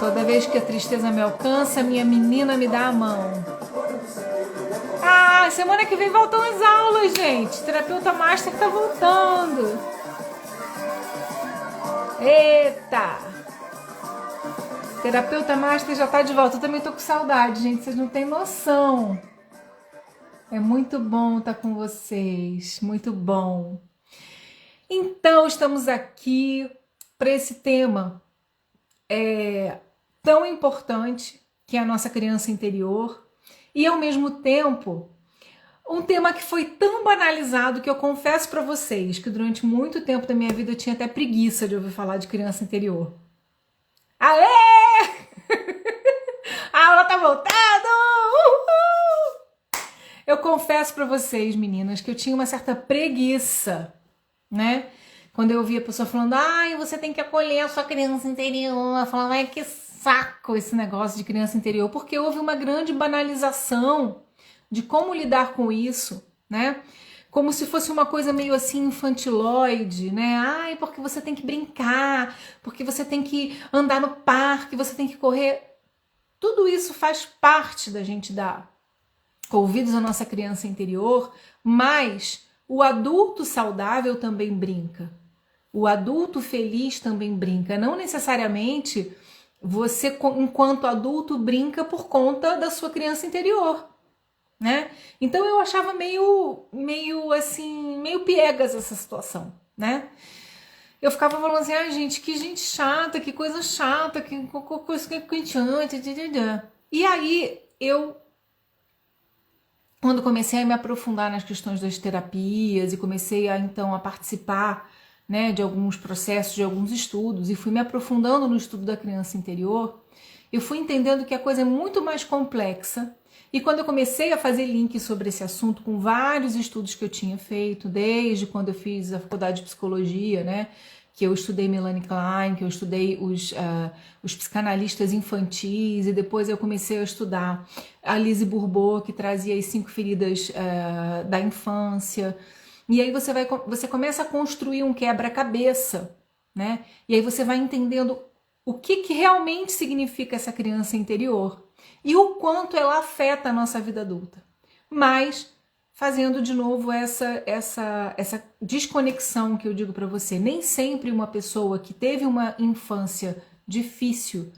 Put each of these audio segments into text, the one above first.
Toda vez que a tristeza me alcança, minha menina me dá a mão. Ah, semana que vem voltam as aulas, gente. Terapeuta Master tá voltando. Eita! Terapeuta Master já tá de volta. Eu também tô com saudade, gente. Vocês não têm noção. É muito bom estar com vocês. Muito bom. Então, estamos aqui para esse tema tão importante que é a nossa criança interior e, ao mesmo tempo, um tema que foi tão banalizado que eu confesso para vocês que durante muito tempo da minha vida eu tinha até preguiça de ouvir falar de criança interior. Aê! A aula tá voltando! Uhul! Eu confesso para vocês, meninas, que eu tinha uma certa preguiça, né? Quando eu ouvia a pessoa falando, ai, você tem que acolher a sua criança interior. Eu falava, ai, que saco esse negócio de criança interior. Porque houve uma grande banalização de como lidar com isso, né? Como se fosse uma coisa meio assim infantiloide, né? Ai, porque você tem que brincar, porque você tem que andar no parque, você tem que correr. Tudo isso faz parte da gente dar ouvidos à nossa criança interior, mas o adulto saudável também brinca. O adulto feliz também brinca. Não necessariamente você, enquanto adulto, brinca por conta da sua criança interior, né? Então eu achava meio piegas essa situação, né? Eu ficava falando assim, ai gente, que gente chata, que coisa chata, que coisa que... E aí eu, quando comecei a me aprofundar nas questões das terapias e comecei a participar, né, de alguns processos, de alguns estudos, e fui me aprofundando no estudo da criança interior, eu fui entendendo que a coisa é muito mais complexa. E quando eu comecei a fazer link sobre esse assunto com vários estudos que eu tinha feito, desde quando eu fiz a faculdade de psicologia, né, que eu estudei Melanie Klein, que eu estudei os psicanalistas infantis, e depois eu comecei a estudar a Lise Bourbeau, que trazia as 5 feridas da infância. E aí você começa a construir um quebra-cabeça, né? E aí você vai entendendo o que realmente significa essa criança interior e o quanto ela afeta a nossa vida adulta. Mas fazendo de novo essa desconexão que eu digo para você. Nem sempre uma pessoa que teve uma infância difícil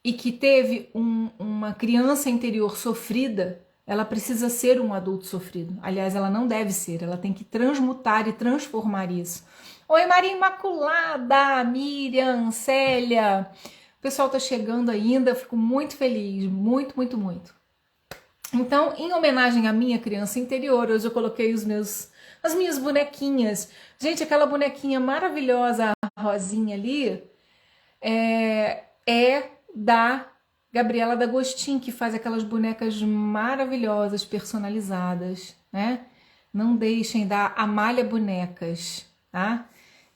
e que teve uma criança interior sofrida, ela precisa ser um adulto sofrido. Aliás, ela não deve ser, ela tem que transmutar e transformar isso. Oi, Maria Imaculada, Miriam, Célia. O pessoal tá chegando ainda, eu fico muito feliz, muito, muito, muito. Então, em homenagem à minha criança interior, hoje eu coloquei as minhas bonequinhas. Gente, aquela bonequinha maravilhosa, a rosinha ali, é da Gabriela D'Agostin, que faz aquelas bonecas maravilhosas, personalizadas, né? Não deixem da Amália Bonecas, tá?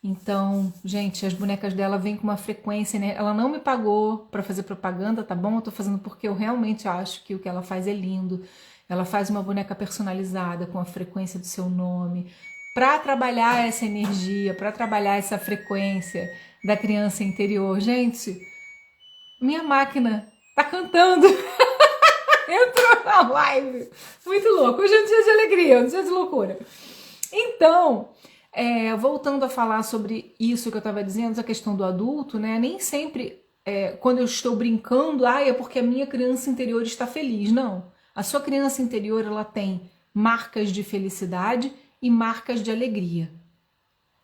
Então, gente, as bonecas dela vêm com uma frequência, né? Ela não me pagou para fazer propaganda, tá bom? Eu tô fazendo porque eu realmente acho que o que ela faz é lindo. Ela faz uma boneca personalizada com a frequência do seu nome, para trabalhar essa energia, para trabalhar essa frequência da criança interior. Gente, minha máquina tá cantando. Entrou na live. Muito louco. Hoje é um dia de alegria, um dia de loucura. Então, voltando a falar sobre isso que eu estava dizendo, essa questão do adulto, né? Nem sempre, quando eu estou brincando, é porque a minha criança interior está feliz. Não. A sua criança interior, ela tem marcas de felicidade e marcas de alegria.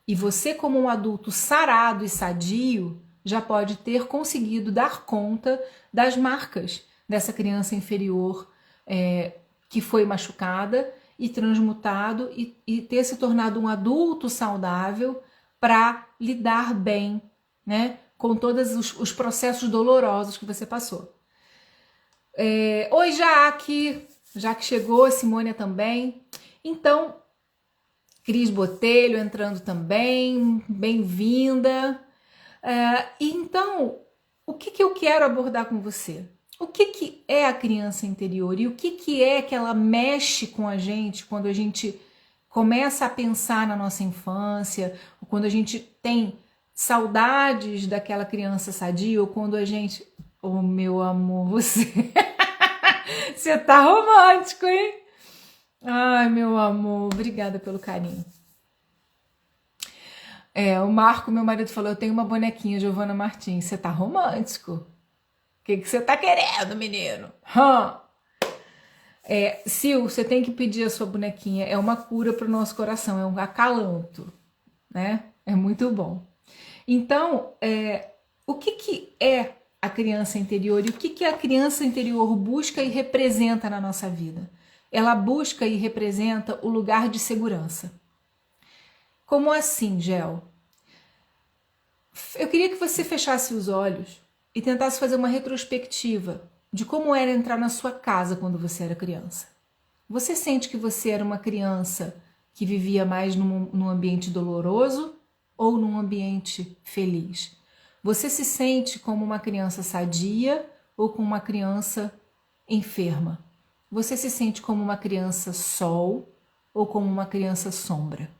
E você, como um adulto sarado e sadio, já pode ter conseguido dar conta das marcas dessa criança inferior que foi machucada e transmutado e ter se tornado um adulto saudável para lidar bem, né, com todos os processos dolorosos que você passou. Oi, Jaque! Jaque chegou, Simônia também. Então, Cris Botelho entrando também, bem-vinda. Então, o que eu quero abordar com você? O que é a criança interior e o que é que ela mexe com a gente quando a gente começa a pensar na nossa infância, ou quando a gente tem saudades daquela criança sadia, ou quando a gente Oh, meu amor, você... Você tá romântico, hein? Ai, meu amor, obrigada pelo carinho. O Marco, meu marido, falou, eu tenho uma bonequinha, Giovana Martins. Você tá romântico. O que você tá querendo, menino? Sil, você tem que pedir a sua bonequinha. É uma cura pro nosso coração, é um acalanto, né? É muito bom. Então, o que é a criança interior e o que a criança interior busca e representa na nossa vida? Ela busca e representa o lugar de segurança. Como assim, Gel? Eu queria que você fechasse os olhos e tentasse fazer uma retrospectiva de como era entrar na sua casa quando você era criança. Você sente que você era uma criança que vivia mais num ambiente doloroso ou num ambiente feliz? Você se sente como uma criança sadia ou como uma criança enferma? Você se sente como uma criança sol ou como uma criança sombra?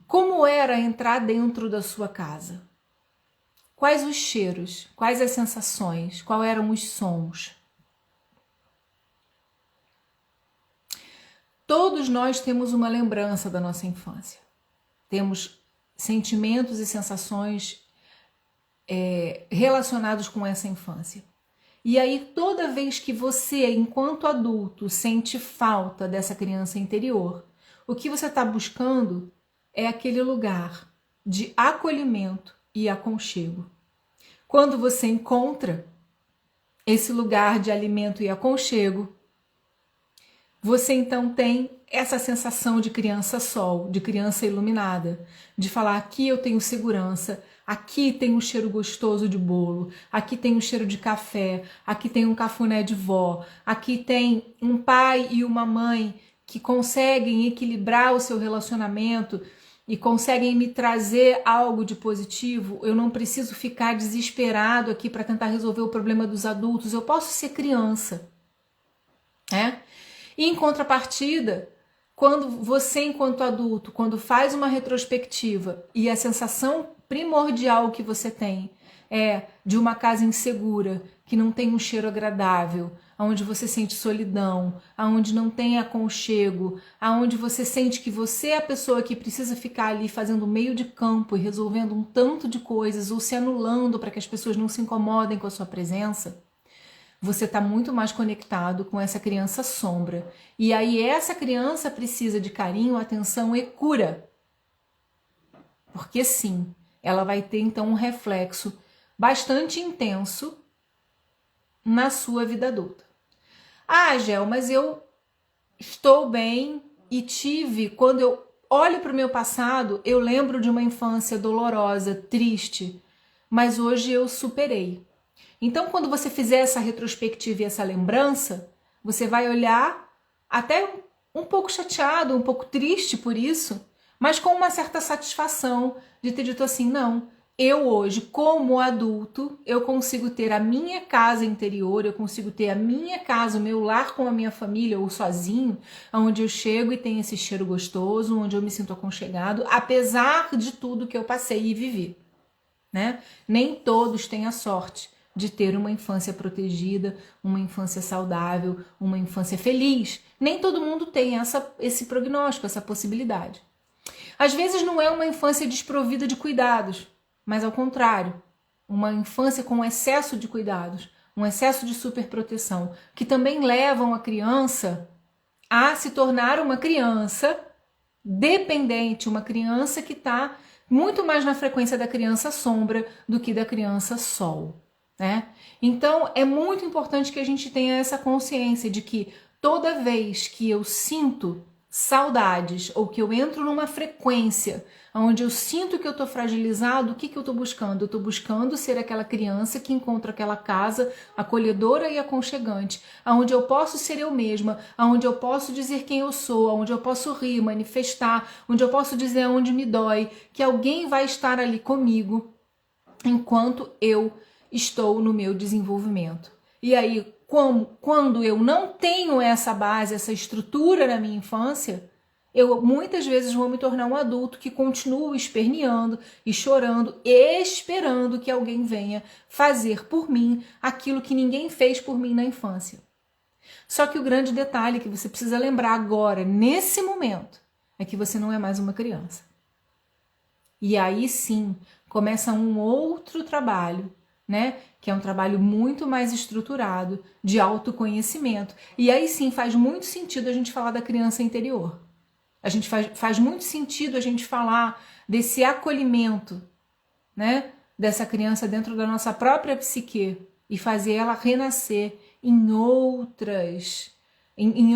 Como era entrar dentro da sua casa? Quais os cheiros? Quais as sensações? Quais eram os sons? Todos nós temos uma lembrança da nossa infância. Temos sentimentos e sensações relacionados com essa infância. E aí, toda vez que você, enquanto adulto, sente falta dessa criança interior, o que você está buscando é aquele lugar de acolhimento e aconchego. Quando você encontra esse lugar de alimento e aconchego, você então tem essa sensação de criança sol, de criança iluminada, de falar, aqui eu tenho segurança, aqui tem um cheiro gostoso de bolo, aqui tem um cheiro de café, aqui tem um cafuné de vó, aqui tem um pai e uma mãe que conseguem equilibrar o seu relacionamento e conseguem me trazer algo de positivo. Eu não preciso ficar desesperado aqui para tentar resolver o problema dos adultos, eu posso ser criança, né? E em contrapartida, quando você, enquanto adulto, quando faz uma retrospectiva e a sensação primordial que você tem é de uma casa insegura, que não tem um cheiro agradável, onde você sente solidão, onde não tem aconchego, onde você sente que você é a pessoa que precisa ficar ali fazendo meio de campo e resolvendo um tanto de coisas ou se anulando para que as pessoas não se incomodem com a sua presença, você está muito mais conectado com essa criança sombra. E aí essa criança precisa de carinho, atenção e cura. Porque sim, ela vai ter então um reflexo bastante intenso na sua vida adulta. Ah, Gel, mas eu estou bem e tive, quando eu olho para o meu passado, eu lembro de uma infância dolorosa, triste, mas hoje eu superei. Então, quando você fizer essa retrospectiva e essa lembrança, você vai olhar até um pouco chateado, um pouco triste por isso, mas com uma certa satisfação de ter dito assim, não, eu hoje, como adulto, eu consigo ter a minha casa interior, eu consigo ter a minha casa, o meu lar com a minha família ou sozinho, onde eu chego e tenho esse cheiro gostoso, onde eu me sinto aconchegado, apesar de tudo que eu passei e vivi, né? Nem todos têm a sorte de ter uma infância protegida, uma infância saudável, uma infância feliz. Nem todo mundo tem esse prognóstico, essa possibilidade. Às vezes não é uma infância desprovida de cuidados, mas ao contrário, uma infância com excesso de cuidados, um excesso de superproteção, que também levam a criança a se tornar uma criança dependente, uma criança que está muito mais na frequência da criança sombra do que da criança sol. Né? Então é muito importante que a gente tenha essa consciência de que toda vez que eu sinto saudades ou que eu entro numa frequência onde eu sinto que eu estou fragilizado, o que eu estou buscando? Eu estou buscando ser aquela criança que encontra aquela casa acolhedora e aconchegante, onde eu posso ser eu mesma, onde eu posso dizer quem eu sou, onde eu posso rir, manifestar, onde eu posso dizer onde me dói, que alguém vai estar ali comigo enquanto eu estou no meu desenvolvimento. E aí, quando eu não tenho essa base, essa estrutura na minha infância, eu muitas vezes vou me tornar um adulto que continua esperneando e chorando, esperando que alguém venha fazer por mim aquilo que ninguém fez por mim na infância. Só que o grande detalhe que você precisa lembrar agora, nesse momento, é que você não é mais uma criança. E aí sim, começa um outro trabalho, né? Que é um trabalho muito mais estruturado, de autoconhecimento. E aí sim faz muito sentido a gente falar da criança interior. Faz muito sentido a gente falar desse acolhimento, né? Dessa criança dentro da nossa própria psique e fazer ela renascer em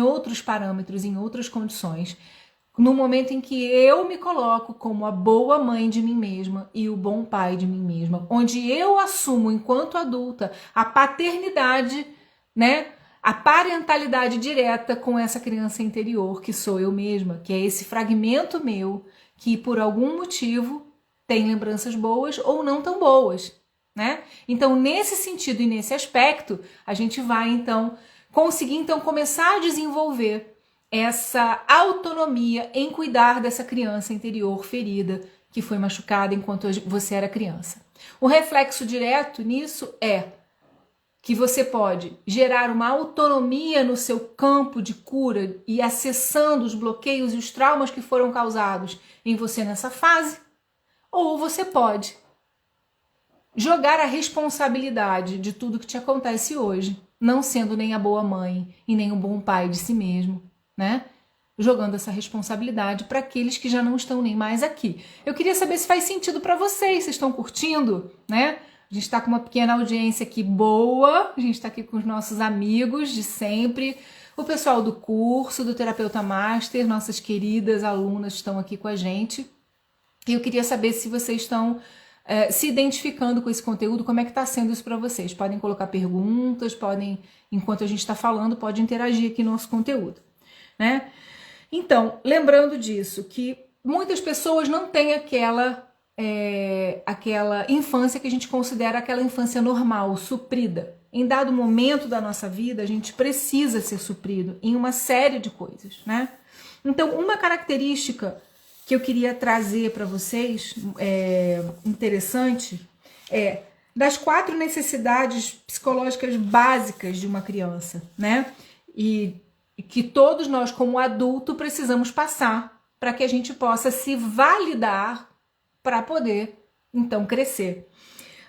outros parâmetros, em outras condições. No momento em que eu me coloco como a boa mãe de mim mesma e o bom pai de mim mesma, onde eu assumo enquanto adulta a paternidade, né? A parentalidade direta com essa criança interior que sou eu mesma, que é esse fragmento meu que por algum motivo tem lembranças boas ou não tão boas, né? Então, nesse sentido e nesse aspecto, a gente vai então conseguir começar a desenvolver essa autonomia em cuidar dessa criança interior ferida que foi machucada enquanto você era criança. O reflexo direto nisso é que você pode gerar uma autonomia no seu campo de cura e acessando os bloqueios e os traumas que foram causados em você nessa fase, ou você pode jogar a responsabilidade de tudo que te acontece hoje, não sendo nem a boa mãe e nem o bom pai de si mesmo, né? Jogando essa responsabilidade para aqueles que já não estão nem mais aqui. Eu queria saber se faz sentido para vocês estão curtindo, né? A gente está com uma pequena audiência aqui boa, a gente está aqui com os nossos amigos de sempre, o pessoal do curso, do Terapeuta Master, nossas queridas alunas estão aqui com a gente. E eu queria saber se vocês estão se identificando com esse conteúdo, como é que está sendo isso para vocês. Podem colocar perguntas, podem, enquanto a gente está falando, pode interagir aqui no nosso conteúdo, né? Então, lembrando disso, que muitas pessoas não têm aquela infância que a gente considera aquela infância normal, suprida. Em dado momento da nossa vida, a gente precisa ser suprido em uma série de coisas, né? Então, uma característica que eu queria trazer para vocês, interessante, das 4 necessidades psicológicas básicas de uma criança, né? E que todos nós, como adulto, precisamos passar para que a gente possa se validar para poder, então, crescer.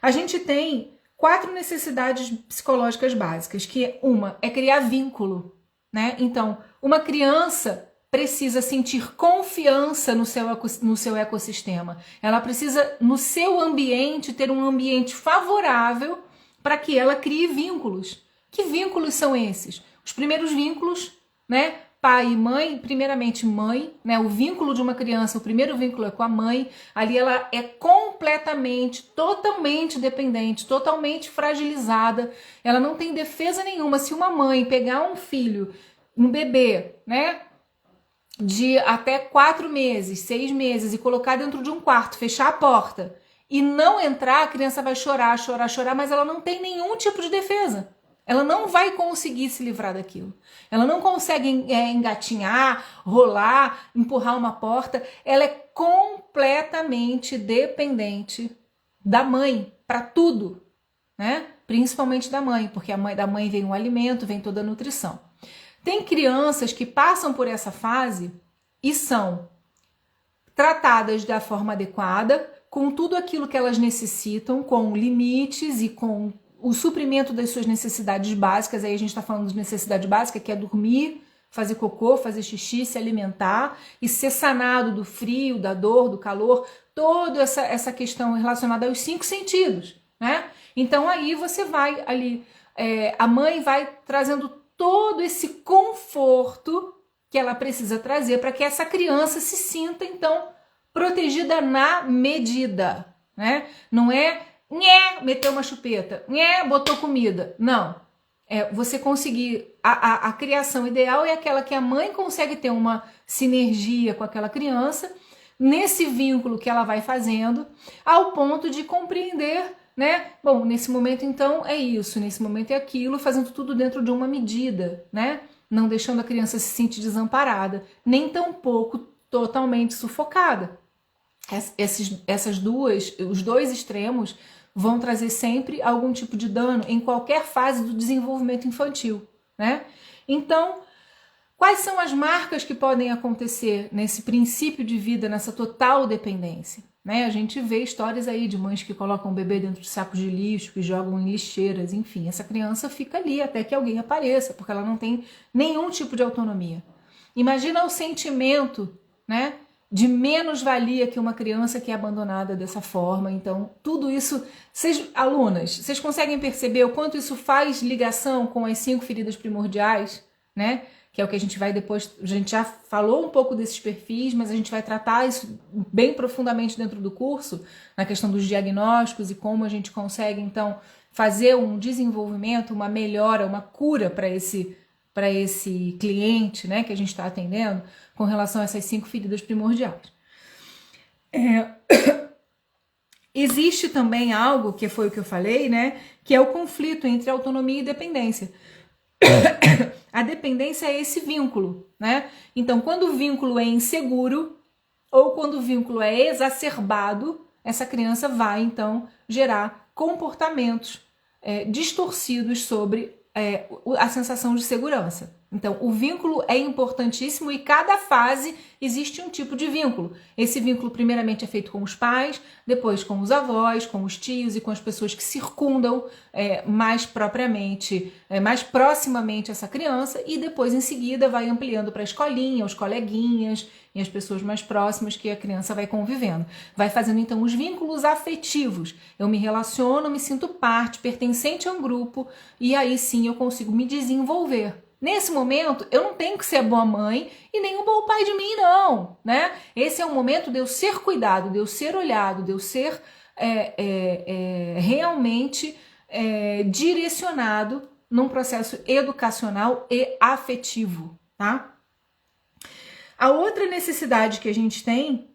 A gente tem 4 necessidades psicológicas básicas, que uma é criar vínculo, né? Então, uma criança precisa sentir confiança no seu ecossistema. Ela precisa, no seu ambiente, ter um ambiente favorável para que ela crie vínculos. Que vínculos são esses? Os primeiros vínculos, né? Pai e mãe, primeiramente mãe, né? O vínculo de uma criança, o primeiro vínculo é com a mãe. Ali ela é completamente, totalmente dependente, totalmente fragilizada. Ela não tem defesa nenhuma. Se uma mãe pegar um filho, um bebê, né? De até 4 meses, 6 meses e colocar dentro de um quarto, fechar a porta e não entrar, a criança vai chorar, mas ela não tem nenhum tipo de defesa. Ela não vai conseguir se livrar daquilo. Ela não consegue engatinhar, rolar, empurrar uma porta. Ela é completamente dependente da mãe para tudo, né? Principalmente da mãe, porque da mãe vem o alimento, vem toda a nutrição. Tem crianças que passam por essa fase e são tratadas da forma adequada, com tudo aquilo que elas necessitam, com limites e com o suprimento das suas necessidades básicas. Aí a gente está falando de necessidade básica, que é dormir, fazer cocô, fazer xixi, se alimentar e ser sanado do frio, da dor, do calor, toda essa questão relacionada aos 5 sentidos, né? Então aí você vai ali, a mãe vai trazendo todo esse conforto que ela precisa trazer para que essa criança se sinta, então, protegida na medida, né? Não é meteu uma chupeta, botou comida. Não. Você conseguir... A criação ideal é aquela que a mãe consegue ter uma sinergia com aquela criança, nesse vínculo que ela vai fazendo, ao ponto de compreender, né? Bom, nesse momento então é isso, nesse momento é aquilo, fazendo tudo dentro de uma medida, né? não deixando a criança se sentir desamparada, nem tampouco totalmente sufocada. Os dois extremos vão trazer sempre algum tipo de dano em qualquer fase do desenvolvimento infantil, né? Então, quais são as marcas que podem acontecer nesse princípio de vida, nessa total dependência? Né? A gente vê histórias aí de mães que colocam o bebê dentro de sacos de lixo, que jogam em lixeiras, enfim, essa criança fica ali até que alguém apareça, porque ela não tem nenhum tipo de autonomia. Imagina o sentimento, né, de menos-valia que uma criança que é abandonada dessa forma. Então, tudo isso, alunas, vocês conseguem perceber o quanto isso faz ligação com as 5 feridas primordiais, né? Que é o que a gente vai depois, a gente já falou um pouco desses perfis, mas a gente vai tratar isso bem profundamente dentro do curso, na questão dos diagnósticos e como a gente consegue, então, fazer um desenvolvimento, uma melhora, uma cura para esse cliente, né, que a gente está atendendo, com relação a essas 5 feridas primordiais. Existe também algo, que foi o que eu falei, né, que é o conflito entre autonomia e dependência. A dependência é esse vínculo, né? Então, quando o vínculo é inseguro ou quando o vínculo é exacerbado, essa criança vai, então, gerar comportamentos distorcidos sobre a sensação de segurança. Então, o vínculo é importantíssimo e cada fase existe um tipo de vínculo. Esse vínculo, primeiramente, é feito com os pais, depois com os avós, com os tios e com as pessoas que circundam mais proximamente essa criança, e depois, em seguida, vai ampliando para a escolinha, os coleguinhas e as pessoas mais próximas que a criança vai convivendo. Vai fazendo, então, os vínculos afetivos. Eu me relaciono, me sinto parte, pertencente a um grupo, e aí sim eu consigo me desenvolver. Nesse momento, eu não tenho que ser boa mãe e nem um bom pai de mim, não, né? Esse é o momento de eu ser cuidado, de eu ser olhado, de eu ser realmente direcionado num processo educacional e afetivo, tá? A outra necessidade que a gente tem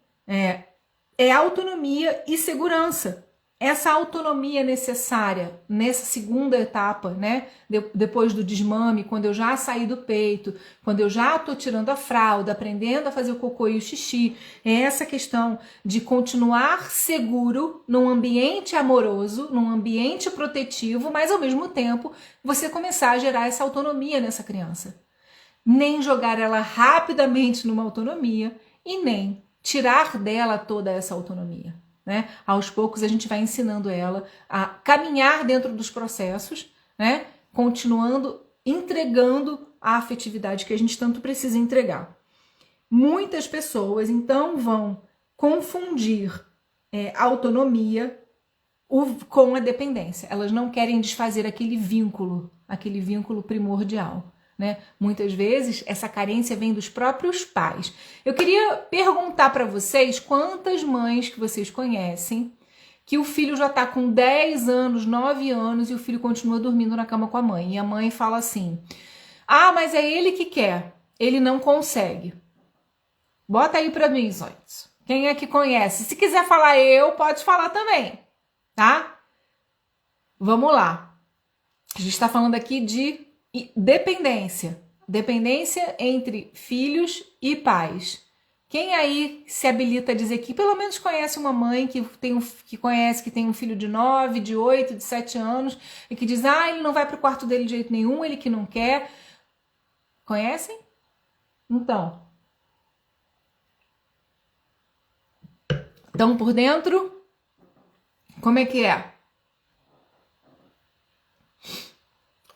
é autonomia e segurança. Essa autonomia necessária nessa segunda etapa, né? Depois do desmame, quando eu já saí do peito, quando eu já tô tirando a fralda, aprendendo a fazer o cocô e o xixi, é essa questão de continuar seguro num ambiente amoroso, num ambiente protetivo, mas ao mesmo tempo você começar a gerar essa autonomia nessa criança. Nem jogar ela rapidamente numa autonomia e nem tirar dela toda essa autonomia. Né? Aos poucos a gente vai ensinando ela a caminhar dentro dos processos, né? Continuando entregando a afetividade que a gente tanto precisa entregar. Muitas pessoas então vão confundir autonomia com a dependência. Elas não querem desfazer aquele vínculo primordial. Né? Muitas vezes essa carência vem dos próprios pais. Eu queria perguntar para vocês quantas mães que vocês conhecem que o filho já está com 10 anos, 9 anos e o filho continua dormindo na cama com a mãe. E a mãe fala assim: ah, mas é ele que quer, ele não consegue. Bota aí para mim, Zóides. Quem é que conhece? Se quiser falar pode falar também, tá? Vamos lá. A gente está falando aqui de dependência entre filhos e pais. Quem aí se habilita a dizer que pelo menos conhece uma mãe que tem um filho de 9, de 8, de 7 anos e que diz, ele não vai para o quarto dele de jeito nenhum, ele que não quer. Conhecem? Então. Estão por dentro? Como é que é?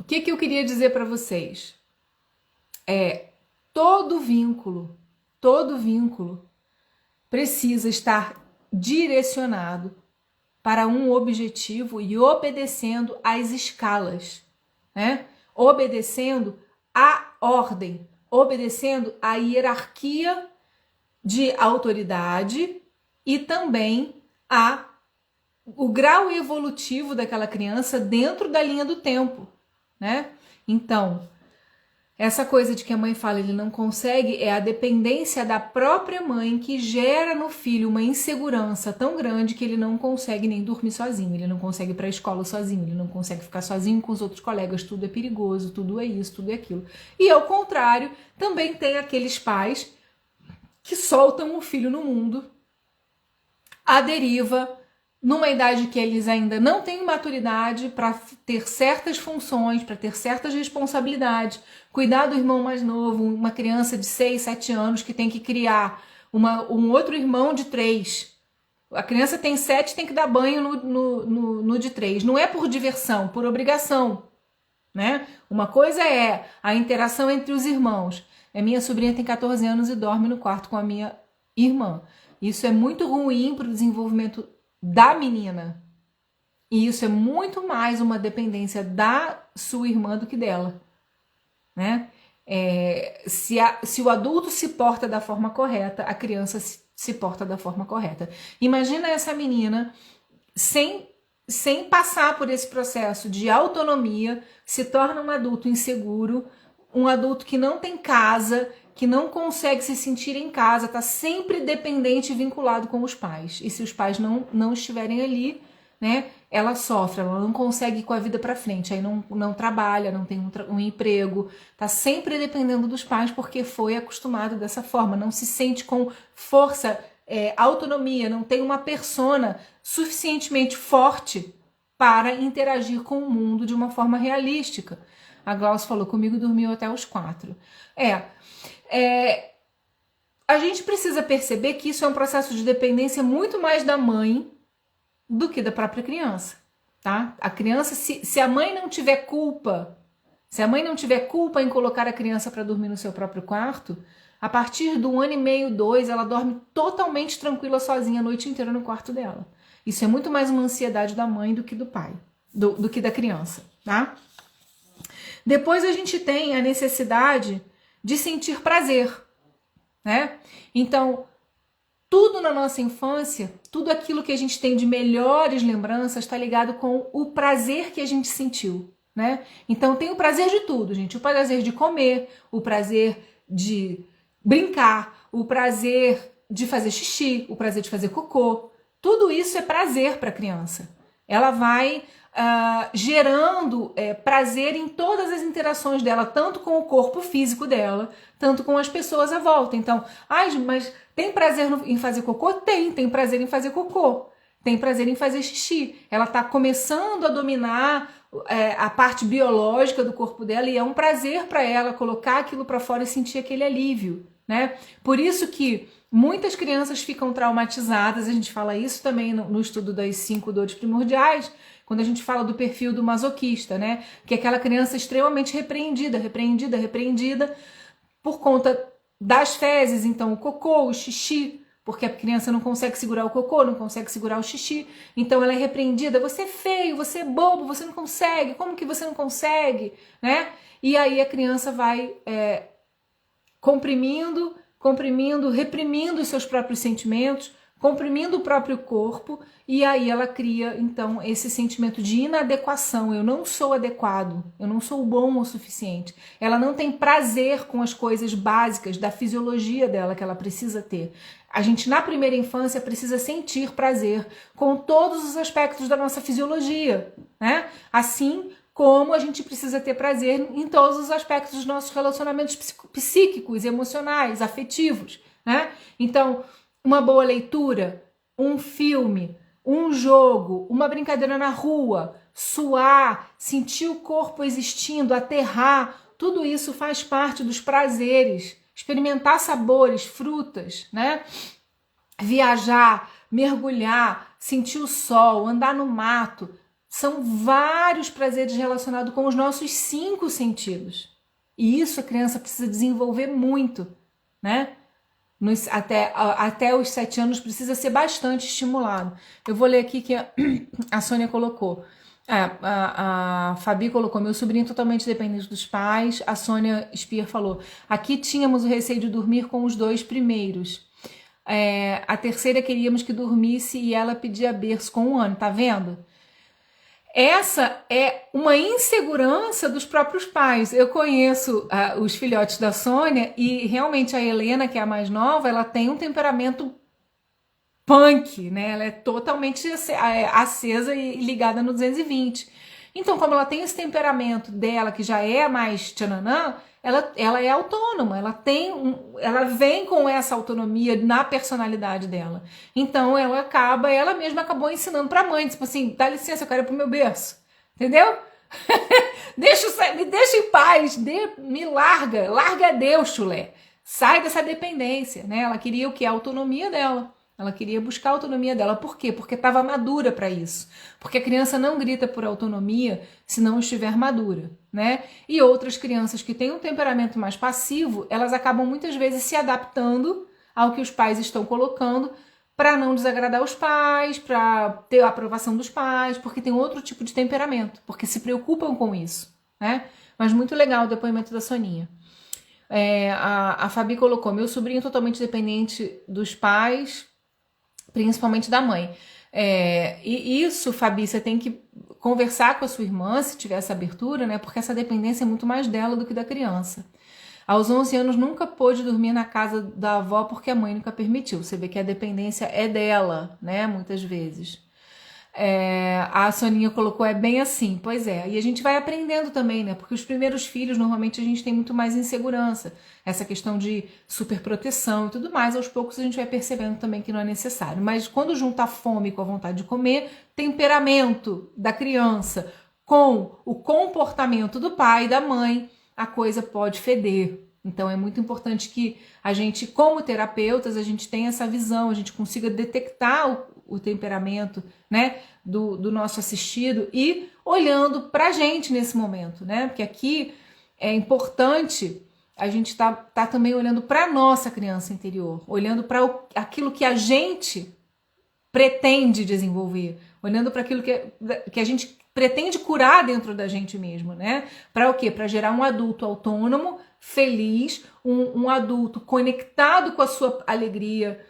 O que eu queria dizer para vocês? Todo vínculo precisa estar direcionado para um objetivo e obedecendo às escalas, né? Obedecendo à ordem, obedecendo à hierarquia de autoridade e também o grau evolutivo daquela criança dentro da linha do tempo, né? Então, Essa coisa de que a mãe fala ele não consegue é a dependência da própria mãe que gera no filho uma insegurança tão grande que ele não consegue nem dormir sozinho, ele não consegue ir para a escola sozinho, ele não consegue ficar sozinho com os outros colegas, tudo é perigoso, tudo é isso, tudo é aquilo. E ao contrário, também tem aqueles pais que soltam o filho no mundo à deriva, numa idade que eles ainda não têm maturidade para ter certas funções, para ter certas responsabilidades, cuidar do irmão mais novo, uma criança de 6, 7 anos que tem que criar um outro irmão de 3. A criança tem 7, tem que dar banho no de 3. Não é por diversão, por obrigação, né? Uma coisa é a interação entre os irmãos. A minha sobrinha tem 14 anos e dorme no quarto com a minha irmã. Isso é muito ruim para o desenvolvimento da menina. E isso é muito mais uma dependência da sua irmã do que dela, né? Se o adulto se porta da forma correta, a criança se porta da forma correta. Imagina essa menina sem passar por esse processo de autonomia, se torna um adulto inseguro, um adulto que não tem casa, que não consegue se sentir em casa, está sempre dependente e vinculado com os pais. E se os pais não estiverem ali, né, ela sofre, ela não consegue ir com a vida para frente, aí não trabalha, não tem um emprego, está sempre dependendo dos pais porque foi acostumado dessa forma, não se sente com força, autonomia, não tem uma persona suficientemente forte para interagir com o mundo de uma forma realística. A Glaucia falou, comigo dormiu até os 4. A gente precisa perceber que isso é um processo de dependência muito mais da mãe do que da própria criança, tá? A criança, se a mãe não tiver culpa, em colocar a criança para dormir no seu próprio quarto, a partir do 1 ano e meio, 2, ela dorme totalmente tranquila sozinha a noite inteira no quarto dela. Isso é muito mais uma ansiedade da mãe do que do pai, do que da criança, tá? Depois a gente tem a necessidade de sentir prazer, né? Então, tudo na nossa infância, tudo aquilo que a gente tem de melhores lembranças está ligado com o prazer que a gente sentiu, né? Então, tem o prazer de tudo, gente. O prazer de comer, o prazer de brincar, o prazer de fazer xixi, o prazer de fazer cocô. Tudo isso é prazer para a criança. Ela vai gerando prazer em todas as interações dela, tanto com o corpo físico dela, tanto com as pessoas à volta. Então, mas tem prazer em fazer cocô? Tem prazer em fazer cocô. Tem prazer em fazer xixi. Ela está começando a dominar a parte biológica do corpo dela e é um prazer para ela colocar aquilo para fora e sentir aquele alívio, né? Por isso que muitas crianças ficam traumatizadas, a gente fala isso também no estudo das 5 dores primordiais, quando a gente fala do perfil do masoquista, né? Que é aquela criança extremamente repreendida por conta das fezes, então o cocô, o xixi, porque a criança não consegue segurar o cocô, não consegue segurar o xixi, então ela é repreendida, você é feio, você é bobo, você não consegue, como que você não consegue, né? E aí a criança vai comprimindo, reprimindo os seus próprios sentimentos, comprimindo o próprio corpo, e aí ela cria, então, esse sentimento de inadequação. Eu não sou adequado, eu não sou bom o suficiente. Ela não tem prazer com as coisas básicas da fisiologia dela que ela precisa ter. A gente, na primeira infância, precisa sentir prazer com todos os aspectos da nossa fisiologia, né? Assim como a gente precisa ter prazer em todos os aspectos dos nossos relacionamentos psíquicos, emocionais, afetivos, né? Então, uma boa leitura, um filme, um jogo, uma brincadeira na rua, suar, sentir o corpo existindo, aterrar, tudo isso faz parte dos prazeres. Experimentar sabores, frutas, né? Viajar, mergulhar, sentir o sol, andar no mato. São vários prazeres relacionados com os nossos 5 sentidos. E isso a criança precisa desenvolver muito, né? Até os 7 anos precisa ser bastante estimulado. Eu vou ler aqui que a Sônia colocou. A Fabi colocou, meu sobrinho totalmente dependente dos pais. A Sônia Spear falou, aqui tínhamos o receio de dormir com os 2 primeiros. A terceira queríamos que dormisse e ela pedia berço com 1 ano, tá vendo? essa é uma insegurança dos próprios pais. Eu conheço os filhotes da Sônia e realmente a Helena, que é a mais nova, ela tem um temperamento punk, né? Ela é totalmente acesa e ligada no 220. Então, como ela tem esse temperamento dela, que já é mais tchananã, ela é autônoma, ela vem com essa autonomia na personalidade dela. Então, ela mesma acabou ensinando pra mãe, tipo assim, dá licença, eu quero ir pro meu berço. Entendeu? Me deixa em paz, me larga Deus, chulé. Sai dessa dependência, né? Ela queria o que? A autonomia dela. Ela queria buscar a autonomia dela. Por quê? Porque estava madura para isso. Porque a criança não grita por autonomia se não estiver madura, né? E outras crianças que têm um temperamento mais passivo, elas acabam muitas vezes se adaptando ao que os pais estão colocando para não desagradar os pais, para ter a aprovação dos pais, porque tem outro tipo de temperamento, porque se preocupam com isso, né? Mas muito legal o depoimento da Soninha. A Fabi colocou, meu sobrinho totalmente dependente dos pais, principalmente da mãe. E isso, Fabi, você tem que conversar com a sua irmã, se tiver essa abertura, né? Porque essa dependência é muito mais dela do que da criança. Aos 11 anos nunca pôde dormir na casa da avó porque a mãe nunca permitiu. Você vê que a dependência é dela, né? Muitas vezes. A Soninha colocou, é bem assim. Pois é, e a gente vai aprendendo também, né? Porque os primeiros filhos, normalmente, a gente tem muito mais insegurança. Essa questão de superproteção e tudo mais, aos poucos a gente vai percebendo também que não é necessário. Mas quando junta a fome com a vontade de comer, temperamento da criança com o comportamento do pai e da mãe, a coisa pode feder. Então é muito importante que a gente, como terapeutas, a gente tenha essa visão, a gente consiga detectar o temperamento, né, do nosso assistido e olhando pra gente nesse momento, né? Porque aqui é importante a gente tá também olhando para nossa criança interior, olhando para aquilo que a gente pretende desenvolver, olhando para aquilo que a gente pretende curar dentro da gente mesmo, né? Para o quê? Para gerar um adulto autônomo, feliz, um adulto conectado com a sua alegria,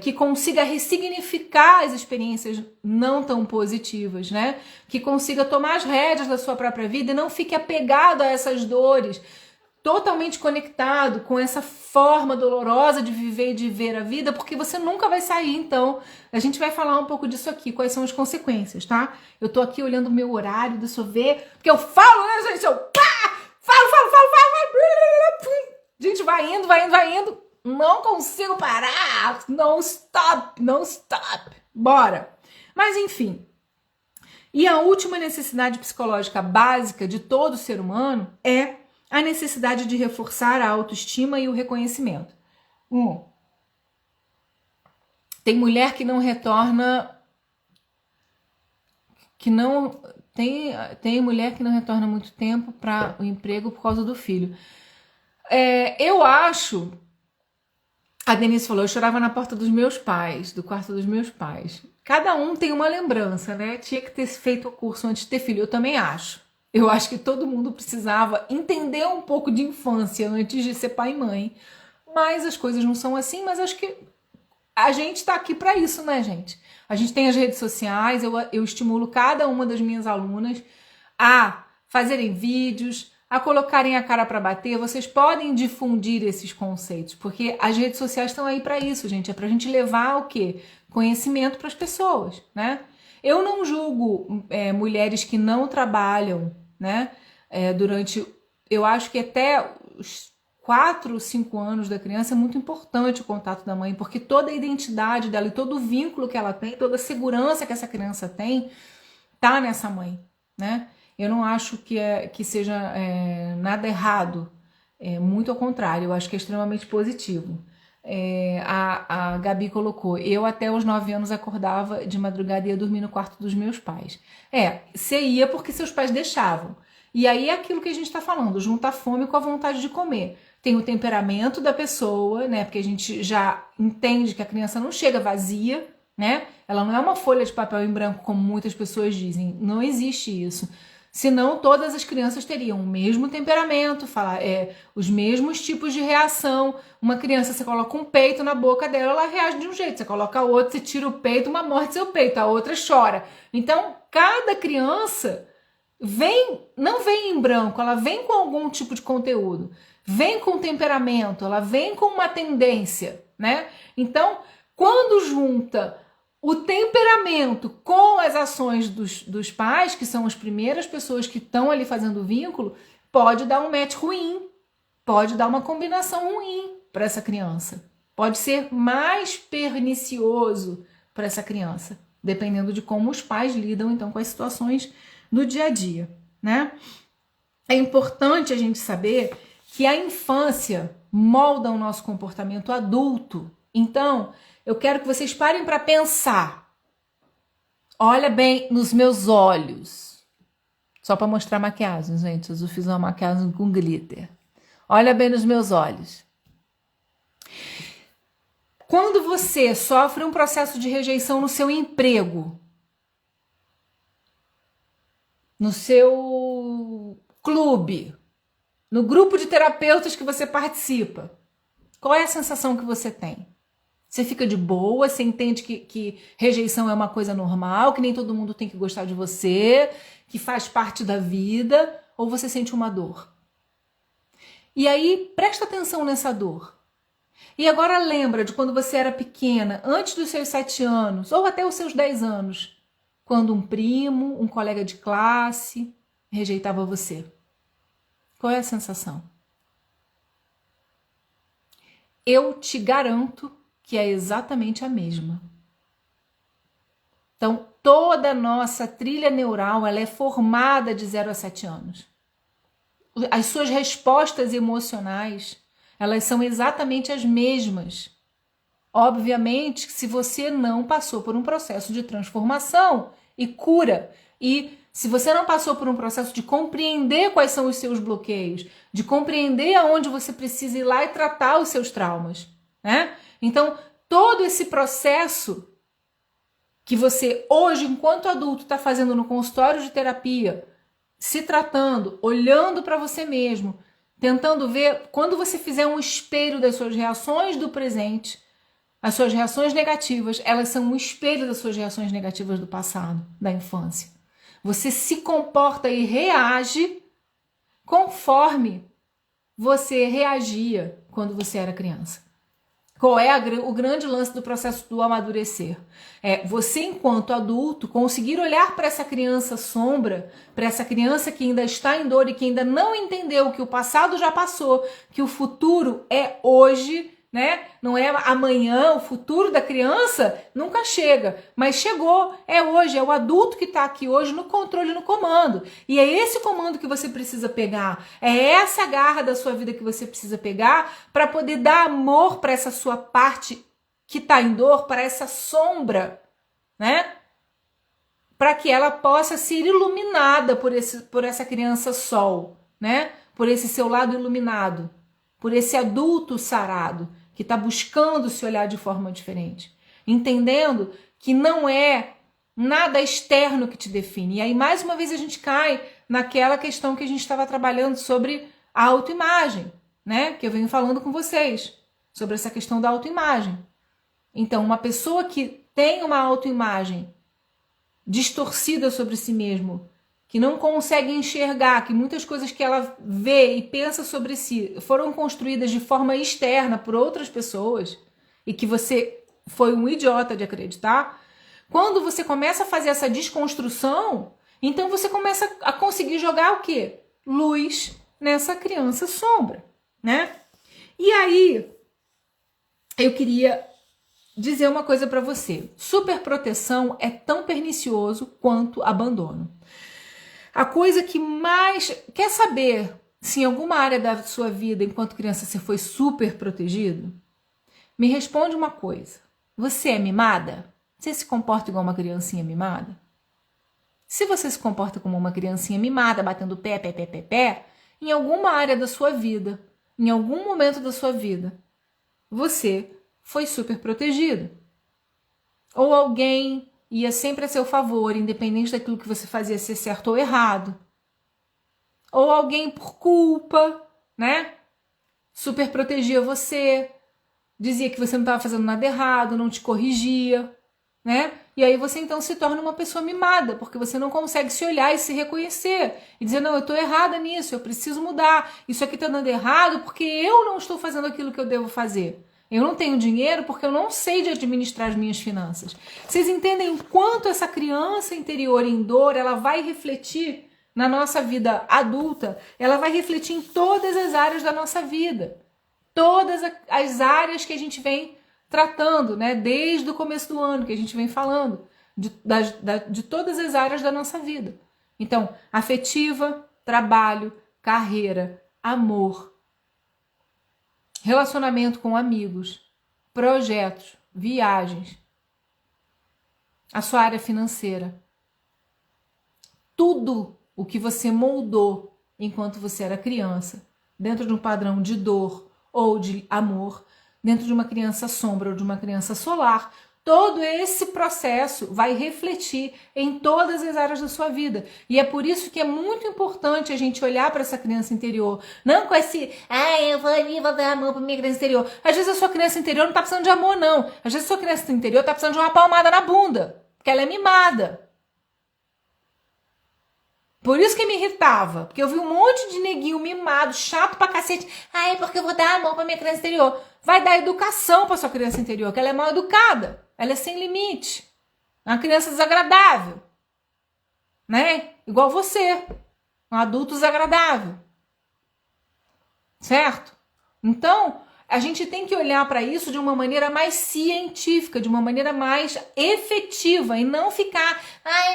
que consiga ressignificar as experiências não tão positivas, né? Que consiga tomar as rédeas da sua própria vida e não fique apegado a essas dores, totalmente conectado com essa forma dolorosa de viver e de ver a vida, porque você nunca vai sair. Então, a gente vai falar um pouco disso aqui, quais são as consequências, tá? Eu tô aqui olhando o meu horário, deixa eu ver, porque eu falo, né, gente? Eu falo. Gente, vai indo. Não consigo parar. Não stop. Bora. Mas, enfim. E a última necessidade psicológica básica de todo ser humano é a necessidade de reforçar a autoestima e o reconhecimento. Tem mulher que não retorna... Tem mulher que não retorna muito tempo para o emprego por causa do filho. Eu acho... A Denise falou, eu chorava na porta dos meus pais, do quarto dos meus pais. Cada um tem uma lembrança, né? Tinha que ter feito o curso antes de ter filho. Eu também acho. Eu acho que todo mundo precisava entender um pouco de infância antes de ser pai e mãe. Mas as coisas não são assim, mas acho que a gente tá aqui para isso, né, gente? A gente tem as redes sociais, eu estimulo cada uma das minhas alunas a fazerem vídeos, a colocarem a cara para bater. Vocês podem difundir esses conceitos, porque as redes sociais estão aí para isso, gente. É pra gente levar o quê? Conhecimento para as pessoas, né? Eu não julgo mulheres que não trabalham, né? Eu acho que até os 4 ou 5 anos da criança é muito importante o contato da mãe, porque toda a identidade dela e todo o vínculo que ela tem, toda a segurança que essa criança tem, tá nessa mãe, né? Eu não acho que seja nada errado, muito ao contrário, eu acho que é extremamente positivo. A Gabi colocou, eu até os 9 anos acordava de madrugada e ia dormir no quarto dos meus pais. Você ia porque seus pais deixavam. E aí é aquilo que a gente está falando, junta a fome com a vontade de comer. Tem o temperamento da pessoa, né? Porque a gente já entende que a criança não chega vazia, né? Ela não é uma folha de papel em branco, como muitas pessoas dizem. Não existe isso. Senão todas as crianças teriam o mesmo temperamento, os mesmos tipos de reação. Uma criança, você coloca um peito na boca dela, ela reage de um jeito. Você coloca outro, você tira o peito, uma morde seu peito, a outra chora. Então, cada criança não vem em branco, ela vem com algum tipo de conteúdo, vem com temperamento, ela vem com uma tendência, né? Então, quando junta o temperamento com as ações dos pais, que são as primeiras pessoas que estão ali fazendo o vínculo, pode dar um match ruim, pode dar uma combinação ruim para essa criança. Pode ser mais pernicioso para essa criança, dependendo de como os pais lidam então com as situações no dia a dia, né? É importante a gente saber que a infância molda o nosso comportamento adulto. Então, eu quero que vocês parem para pensar. Olha bem nos meus olhos. Só para mostrar a maquiagem, gente. Eu fiz uma maquiagem com glitter. Olha bem nos meus olhos. Quando você sofre um processo de rejeição no seu emprego, no seu clube, no grupo de terapeutas que você participa, qual é a sensação que você tem? Você fica de boa, você entende que rejeição é uma coisa normal, que nem todo mundo tem que gostar de você, que faz parte da vida, ou você sente uma dor? E aí, presta atenção nessa dor. E agora lembra de quando você era pequena, antes dos seus 7 anos, ou até os seus 10 anos, quando um primo, um colega de classe rejeitava você. Qual é a sensação? Eu te garanto que é exatamente a mesma. Então, toda a nossa trilha neural ela é formada de 0 a 7 anos. As suas respostas emocionais, elas são exatamente as mesmas. Obviamente, se você não passou por um processo de transformação e cura, e se você não passou por um processo de compreender quais são os seus bloqueios, de compreender aonde você precisa ir lá e tratar os seus traumas, né? Então, todo esse processo que você hoje, enquanto adulto, está fazendo no consultório de terapia, se tratando, olhando para você mesmo, tentando ver, quando você fizer um espelho das suas reações do presente, as suas reações negativas, elas são um espelho das suas reações negativas do passado, da infância. Você se comporta e reage conforme você reagia quando você era criança. Qual é o grande lance do processo do amadurecer? É você, enquanto adulto, conseguir olhar para essa criança sombra, para essa criança que ainda está em dor e que ainda não entendeu que o passado já passou, que o futuro é hoje, né? Não é amanhã, o futuro da criança nunca chega, mas chegou, é hoje, é o adulto que está aqui hoje no controle, no comando. E é esse comando que você precisa pegar, é essa garra da sua vida que você precisa pegar para poder dar amor para essa sua parte que está em dor, para essa sombra, né? Para que ela possa ser iluminada por essa criança sol, né? Por esse seu lado iluminado, por esse adulto sarado, que está buscando se olhar de forma diferente, entendendo que não é nada externo que te define. E aí, mais uma vez, a gente cai naquela questão que a gente estava trabalhando sobre a autoimagem, né? Que eu venho falando com vocês, sobre essa questão da autoimagem. Então, uma pessoa que tem uma autoimagem distorcida sobre si mesmo, que não consegue enxergar que muitas coisas que ela vê e pensa sobre si foram construídas de forma externa por outras pessoas e que você foi um idiota de acreditar, quando você começa a fazer essa desconstrução, então você começa a conseguir jogar o quê? Luz nessa criança sombra, né? E aí, eu queria dizer uma coisa para você. Superproteção é tão pernicioso quanto abandono. A coisa que mais... Quer saber se em alguma área da sua vida, enquanto criança, você foi super protegido? Me responde uma coisa. Você é mimada? Você se comporta igual uma criancinha mimada? Se você se comporta como uma criancinha mimada, batendo pé, em alguma área da sua vida, em algum momento da sua vida, você foi super protegido. Ou alguém ia sempre a seu favor, independente daquilo que você fazia ser certo ou errado, ou alguém por culpa, né? Super protegia você, dizia que você não estava fazendo nada errado, não te corrigia, né? E aí você então se torna uma pessoa mimada, porque você não consegue se olhar e se reconhecer e dizer, não, eu estou errada nisso, eu preciso mudar, isso aqui está dando errado porque eu não estou fazendo aquilo que eu devo fazer. Eu não tenho dinheiro porque eu não sei de administrar as minhas finanças. Vocês entendem o quanto essa criança interior em dor, ela vai refletir na nossa vida adulta, ela vai refletir em todas as áreas da nossa vida. Todas as áreas que a gente vem tratando, né? Desde o começo do ano que a gente vem falando, de todas as áreas da nossa vida. Então, afetiva, trabalho, carreira, amor, relacionamento com amigos, projetos, viagens, a sua área financeira. Tudo o que você moldou enquanto você era criança, dentro de um padrão de dor ou de amor, dentro de uma criança sombra ou de uma criança solar, todo esse processo vai refletir em todas as áreas da sua vida. E é por isso que é muito importante a gente olhar para essa criança interior. Não com esse, eu vou ali, vou dar amor para minha criança interior. Às vezes a sua criança interior não está precisando de amor, não. Às vezes a sua criança interior está precisando de uma palmada na bunda, porque ela é mimada. Por isso que me irritava, porque eu vi um monte de neguinho mimado, chato pra cacete. Porque eu vou dar amor pra minha criança interior. Vai dar educação pra sua criança interior, que ela é mal educada, ela é sem limite. É uma criança desagradável, né? Igual você, um adulto desagradável, certo? Então, a gente tem que olhar para isso de uma maneira mais científica, de uma maneira mais efetiva e não ficar,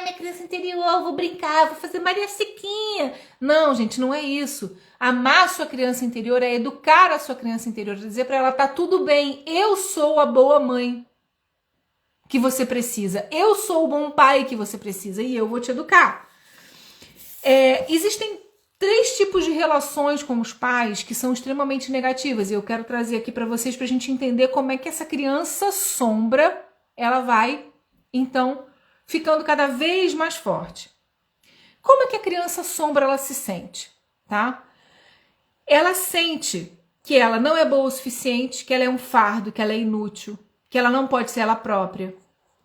minha criança interior, vou brincar, vou fazer Maria Chiquinha. Não, gente, não é isso. Amar a sua criança interior é educar a sua criança interior, é dizer para ela, tá tudo bem, eu sou a boa mãe que você precisa, eu sou o bom pai que você precisa e eu vou te educar. Existem 3 tipos de relações com os pais que são extremamente negativas e eu quero trazer aqui para vocês para a gente entender como é que essa criança sombra, ela vai, então, ficando cada vez mais forte. Como é que a criança sombra, ela se sente, tá? Ela sente que ela não é boa o suficiente, que ela é um fardo, que ela é inútil, que ela não pode ser ela própria,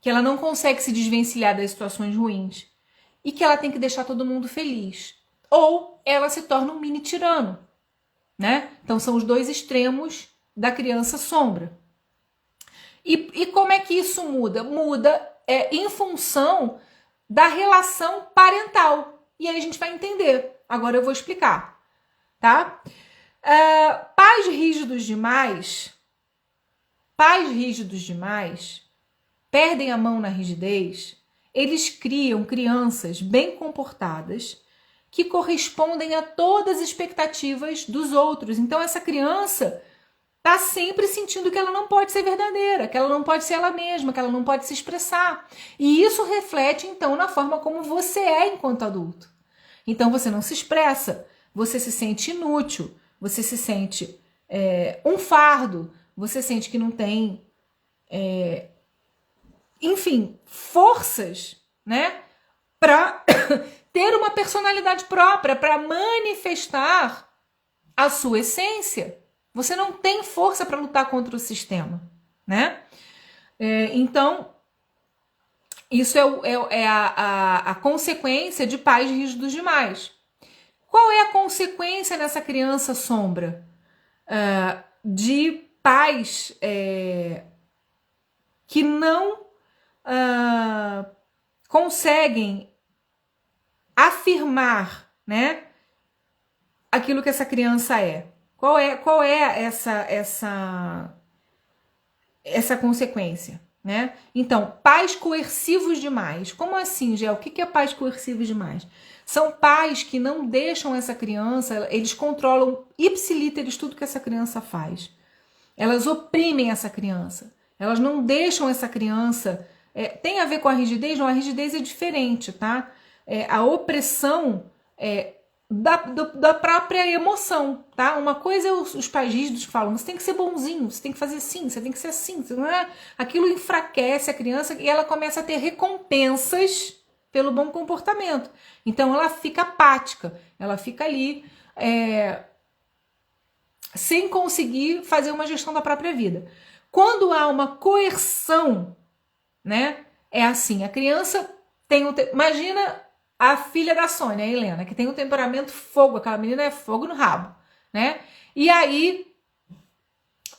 que ela não consegue se desvencilhar das situações ruins e que ela tem que deixar todo mundo feliz. Ou ela se torna um mini tirano, né? Então são os 2 extremos da criança sombra. E como é que isso muda? Muda em função da relação parental. E aí a gente vai entender. Agora eu vou explicar, tá? Pais rígidos demais perdem a mão na rigidez, eles criam crianças bem comportadas que correspondem a todas as expectativas dos outros. Então essa criança está sempre sentindo que ela não pode ser verdadeira, que ela não pode ser ela mesma, que ela não pode se expressar. E isso reflete então na forma como você é enquanto adulto. Então você não se expressa, você se sente inútil, você se sente um fardo, você sente que não tem, enfim, forças, né, para ter uma personalidade própria, para manifestar a sua essência. Você não tem força para lutar contra o sistema, né? Então, isso é a consequência de pais rígidos demais. Qual é a consequência nessa criança sombra? De pais que não conseguem afirmar, né, aquilo que essa criança é. Qual é essa consequência, né? Então, pais coercivos demais. Como assim, Gé? O que é pais coercivos demais? São pais que não deixam essa criança, eles controlam ipsilíteres tudo que essa criança faz. Elas oprimem essa criança. Elas não deixam essa criança... tem a ver com a rigidez? Não, a rigidez é diferente, tá? A opressão da própria emoção, tá? Uma coisa é os pais rígidos que falam, você tem que ser bonzinho, você tem que fazer assim, você tem que ser assim, não é? Aquilo enfraquece a criança e ela começa a ter recompensas pelo bom comportamento. Então ela fica apática, ela fica ali sem conseguir fazer uma gestão da própria vida. Quando há uma coerção, né? É assim, a criança tem imagina a filha da Sônia, a Helena, que tem um temperamento fogo, aquela menina é fogo no rabo, né? E aí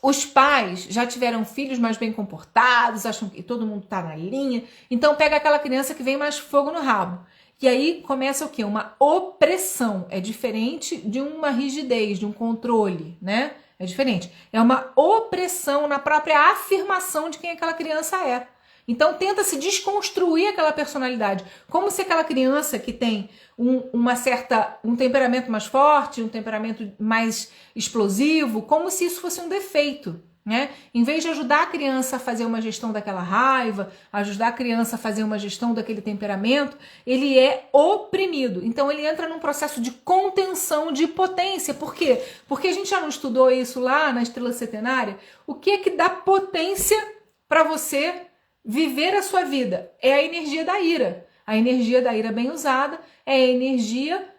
os pais já tiveram filhos mais bem comportados, acham que todo mundo tá na linha, então pega aquela criança que vem mais fogo no rabo. E aí começa o quê? Uma opressão. É diferente de uma rigidez, de um controle, né? É diferente. É uma opressão na própria afirmação de quem aquela criança é. Então tenta se desconstruir aquela personalidade, como se aquela criança que tem um temperamento mais forte, um temperamento mais explosivo, como se isso fosse um defeito, né? Em vez de ajudar a criança a fazer uma gestão daquela raiva, ajudar a criança a fazer uma gestão daquele temperamento, ele é oprimido. Então ele entra num processo de contenção, de potência. Por quê? Porque a gente já não estudou isso lá na Estrela Setenária. O que é que dá potência para você viver a sua vida? É a energia da ira. A energia da ira bem usada é a energia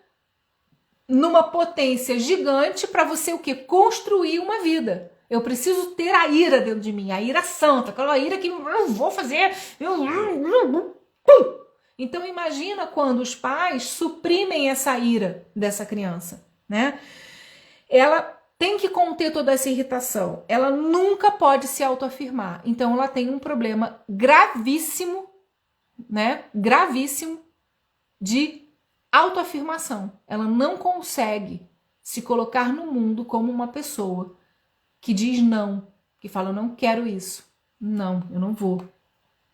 numa potência gigante para você o quê? Construir uma vida. Eu preciso ter a ira dentro de mim, a ira santa, aquela ira que eu vou fazer. Então imagina quando os pais suprimem essa ira dessa criança, né? Ela tem que conter toda essa irritação. Ela nunca pode se autoafirmar. Então ela tem um problema gravíssimo, né? Gravíssimo de autoafirmação. Ela não consegue se colocar no mundo como uma pessoa que diz não, que fala eu não quero isso. Não, eu não vou.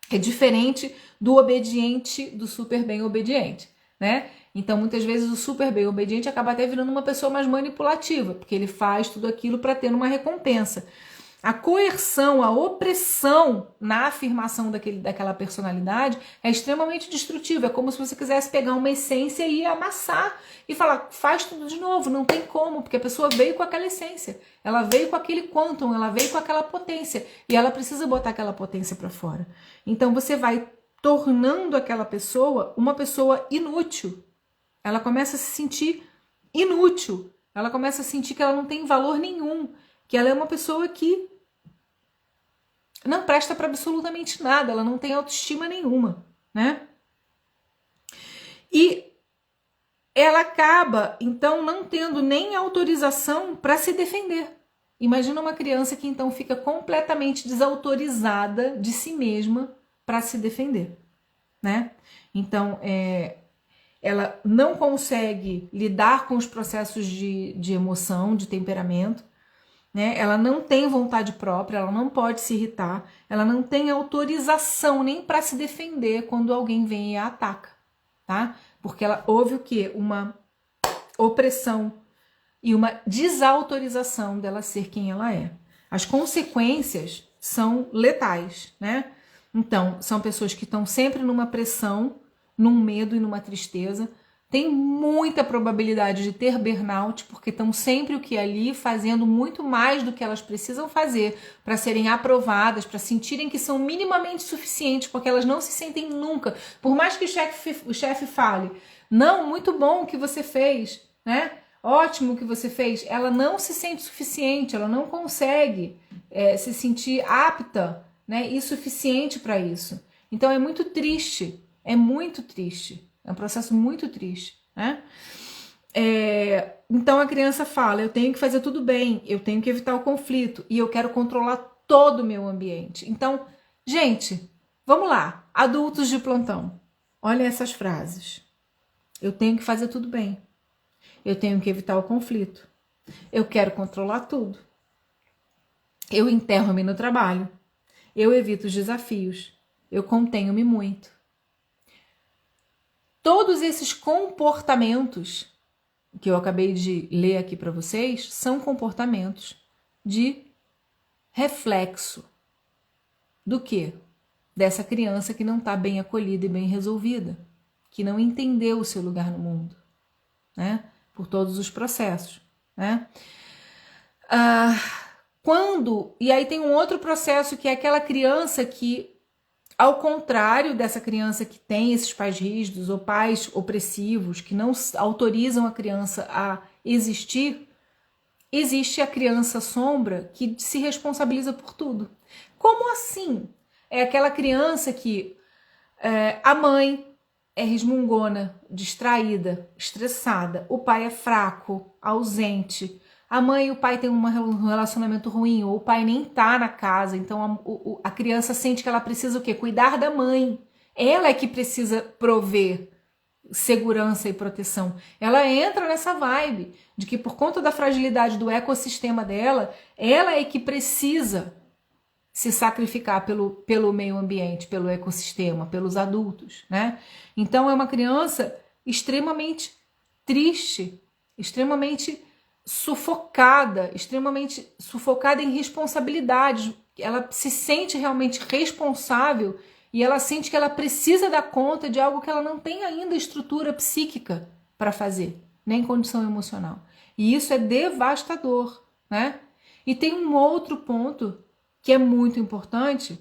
É diferente do obediente, do super bem obediente, né? Então, muitas vezes, o super bem obediente acaba até virando uma pessoa mais manipulativa, porque ele faz tudo aquilo para ter uma recompensa. A coerção, a opressão na afirmação daquela personalidade é extremamente destrutiva. É como se você quisesse pegar uma essência e amassar e falar, faz tudo de novo. Não tem como, porque a pessoa veio com aquela essência. Ela veio com aquele quantum, ela veio com aquela potência. E ela precisa botar aquela potência para fora. Então, você vai tornando aquela pessoa uma pessoa inútil. Ela começa a se sentir inútil. Ela começa a sentir que ela não tem valor nenhum. Que ela é uma pessoa que não presta para absolutamente nada. Ela não tem autoestima nenhuma, né? E ela acaba, então, não tendo nem autorização para se defender. Imagina uma criança que, então, fica completamente desautorizada de si mesma para se defender, né? Então, ela não consegue lidar com os processos de emoção, de temperamento, né? Ela não tem vontade própria, ela não pode se irritar, ela não tem autorização nem para se defender quando alguém vem e a ataca, tá? Porque ela houve o quê? Uma opressão e uma desautorização dela ser quem ela é. As consequências são letais, né? Então, são pessoas que estão sempre numa pressão, num medo e numa tristeza. Tem muita probabilidade de ter burnout, porque estão sempre o que ali fazendo muito mais do que elas precisam fazer para serem aprovadas, para sentirem que são minimamente suficientes, porque elas não se sentem nunca. Por mais que o chefe fale, não, muito bom o que você fez, né? Ótimo o que você fez. Ela não se sente suficiente, ela não consegue se sentir apta, né, e suficiente para isso. Então é muito triste, é um processo muito triste, né? Então a criança fala, eu tenho que fazer tudo bem, eu tenho que evitar o conflito e eu quero controlar todo o meu ambiente. Então, gente, vamos lá, adultos de plantão, olhem essas frases. Eu tenho que fazer tudo bem, eu tenho que evitar o conflito, eu quero controlar tudo, eu enterro-me no trabalho, eu evito os desafios, eu contenho-me muito. Todos esses comportamentos que eu acabei de ler aqui para vocês são comportamentos de reflexo do quê? Dessa criança que não está bem acolhida e bem resolvida, que não entendeu o seu lugar no mundo, né? Por todos os processos, né? E aí tem um outro processo que é aquela criança que Ao contrário dessa criança que tem esses pais rígidos ou pais opressivos que não autorizam a criança a existir, existe a criança sombra que se responsabiliza por tudo. Como assim? É aquela criança que a mãe é resmungona, distraída, estressada, o pai é fraco, ausente, a mãe e o pai têm um relacionamento ruim, ou o pai nem tá na casa, então a criança sente que ela precisa o quê? Cuidar da mãe. Ela é que precisa prover segurança e proteção. Ela entra nessa vibe de que por conta da fragilidade do ecossistema dela, ela é que precisa se sacrificar pelo meio ambiente, pelo ecossistema, pelos adultos, né? Então é uma criança extremamente triste, extremamente sufocada em responsabilidades. Ela se sente realmente responsável e ela sente que ela precisa dar conta de algo que ela não tem ainda estrutura psíquica para fazer, nem condição emocional. E isso é devastador, né? E tem um outro ponto que é muito importante,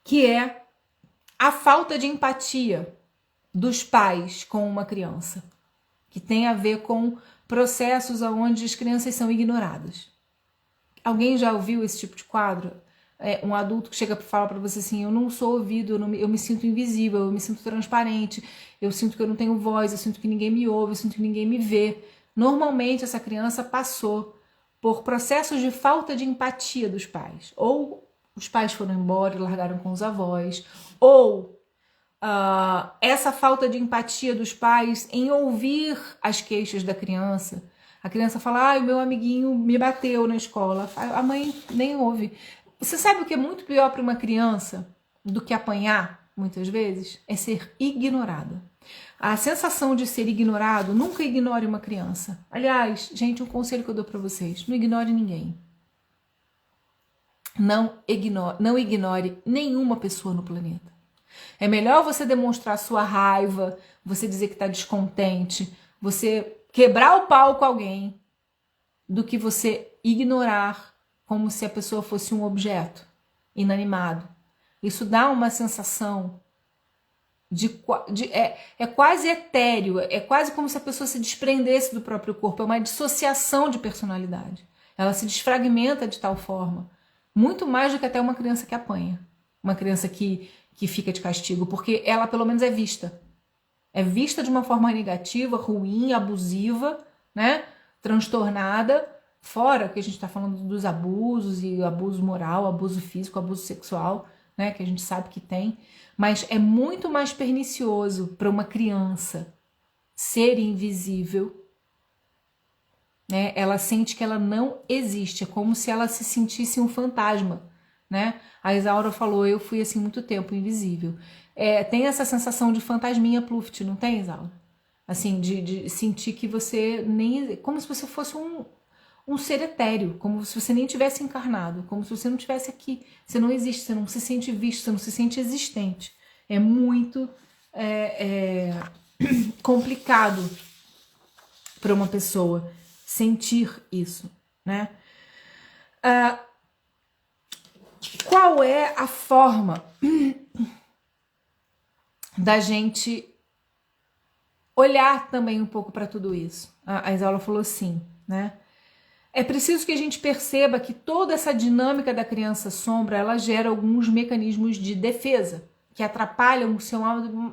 que é a falta de empatia dos pais com uma criança, que tem a ver com processos onde as crianças são ignoradas. Alguém já ouviu esse tipo de quadro? Um adulto que chega para falar para você assim, eu não sou ouvido, eu me sinto invisível, eu me sinto transparente, eu sinto que eu não tenho voz, eu sinto que ninguém me ouve, eu sinto que ninguém me vê. Normalmente essa criança passou por processos de falta de empatia dos pais. Ou os pais foram embora e largaram com os avós, ou essa falta de empatia dos pais em ouvir as queixas da criança. A criança fala, o meu amiguinho me bateu na escola. A mãe nem ouve. Você sabe o que é muito pior para uma criança do que apanhar, muitas vezes? É ser ignorada. A sensação de ser ignorado, nunca ignore uma criança. Aliás, gente, um conselho que eu dou para vocês, não ignore ninguém. Não ignore nenhuma pessoa no planeta. É melhor você demonstrar sua raiva, você dizer que está descontente, você quebrar o pau com alguém, do que você ignorar como se a pessoa fosse um objeto inanimado. Isso dá uma sensação é quase etéreo, é quase como se a pessoa se desprendesse do próprio corpo, é uma dissociação de personalidade. Ela se desfragmenta de tal forma, muito mais do que até uma criança que apanha, uma criança que fica de castigo, porque ela pelo menos é vista de uma forma negativa, ruim, abusiva, né? Transtornada, fora que a gente está falando dos abusos e abuso moral, abuso físico, abuso sexual, né? Que a gente sabe que tem. Mas é muito mais pernicioso para uma criança ser invisível, né? Ela sente que ela não existe, é como se ela se sentisse um fantasma, né? A Isaura falou, eu fui assim muito tempo invisível. Tem essa sensação de fantasminha Pluft, não tem, Isaura? Assim, de sentir que você nem... Como se você fosse um ser etéreo, como se você nem tivesse encarnado, como se você não tivesse aqui, você não existe, você não se sente visto, você não se sente existente. É muito complicado para uma pessoa sentir isso, né? Qual é a forma da gente olhar também um pouco para tudo isso? A Isaura falou assim, né? É preciso que a gente perceba que toda essa dinâmica da criança sombra, ela gera alguns mecanismos de defesa que atrapalham o seu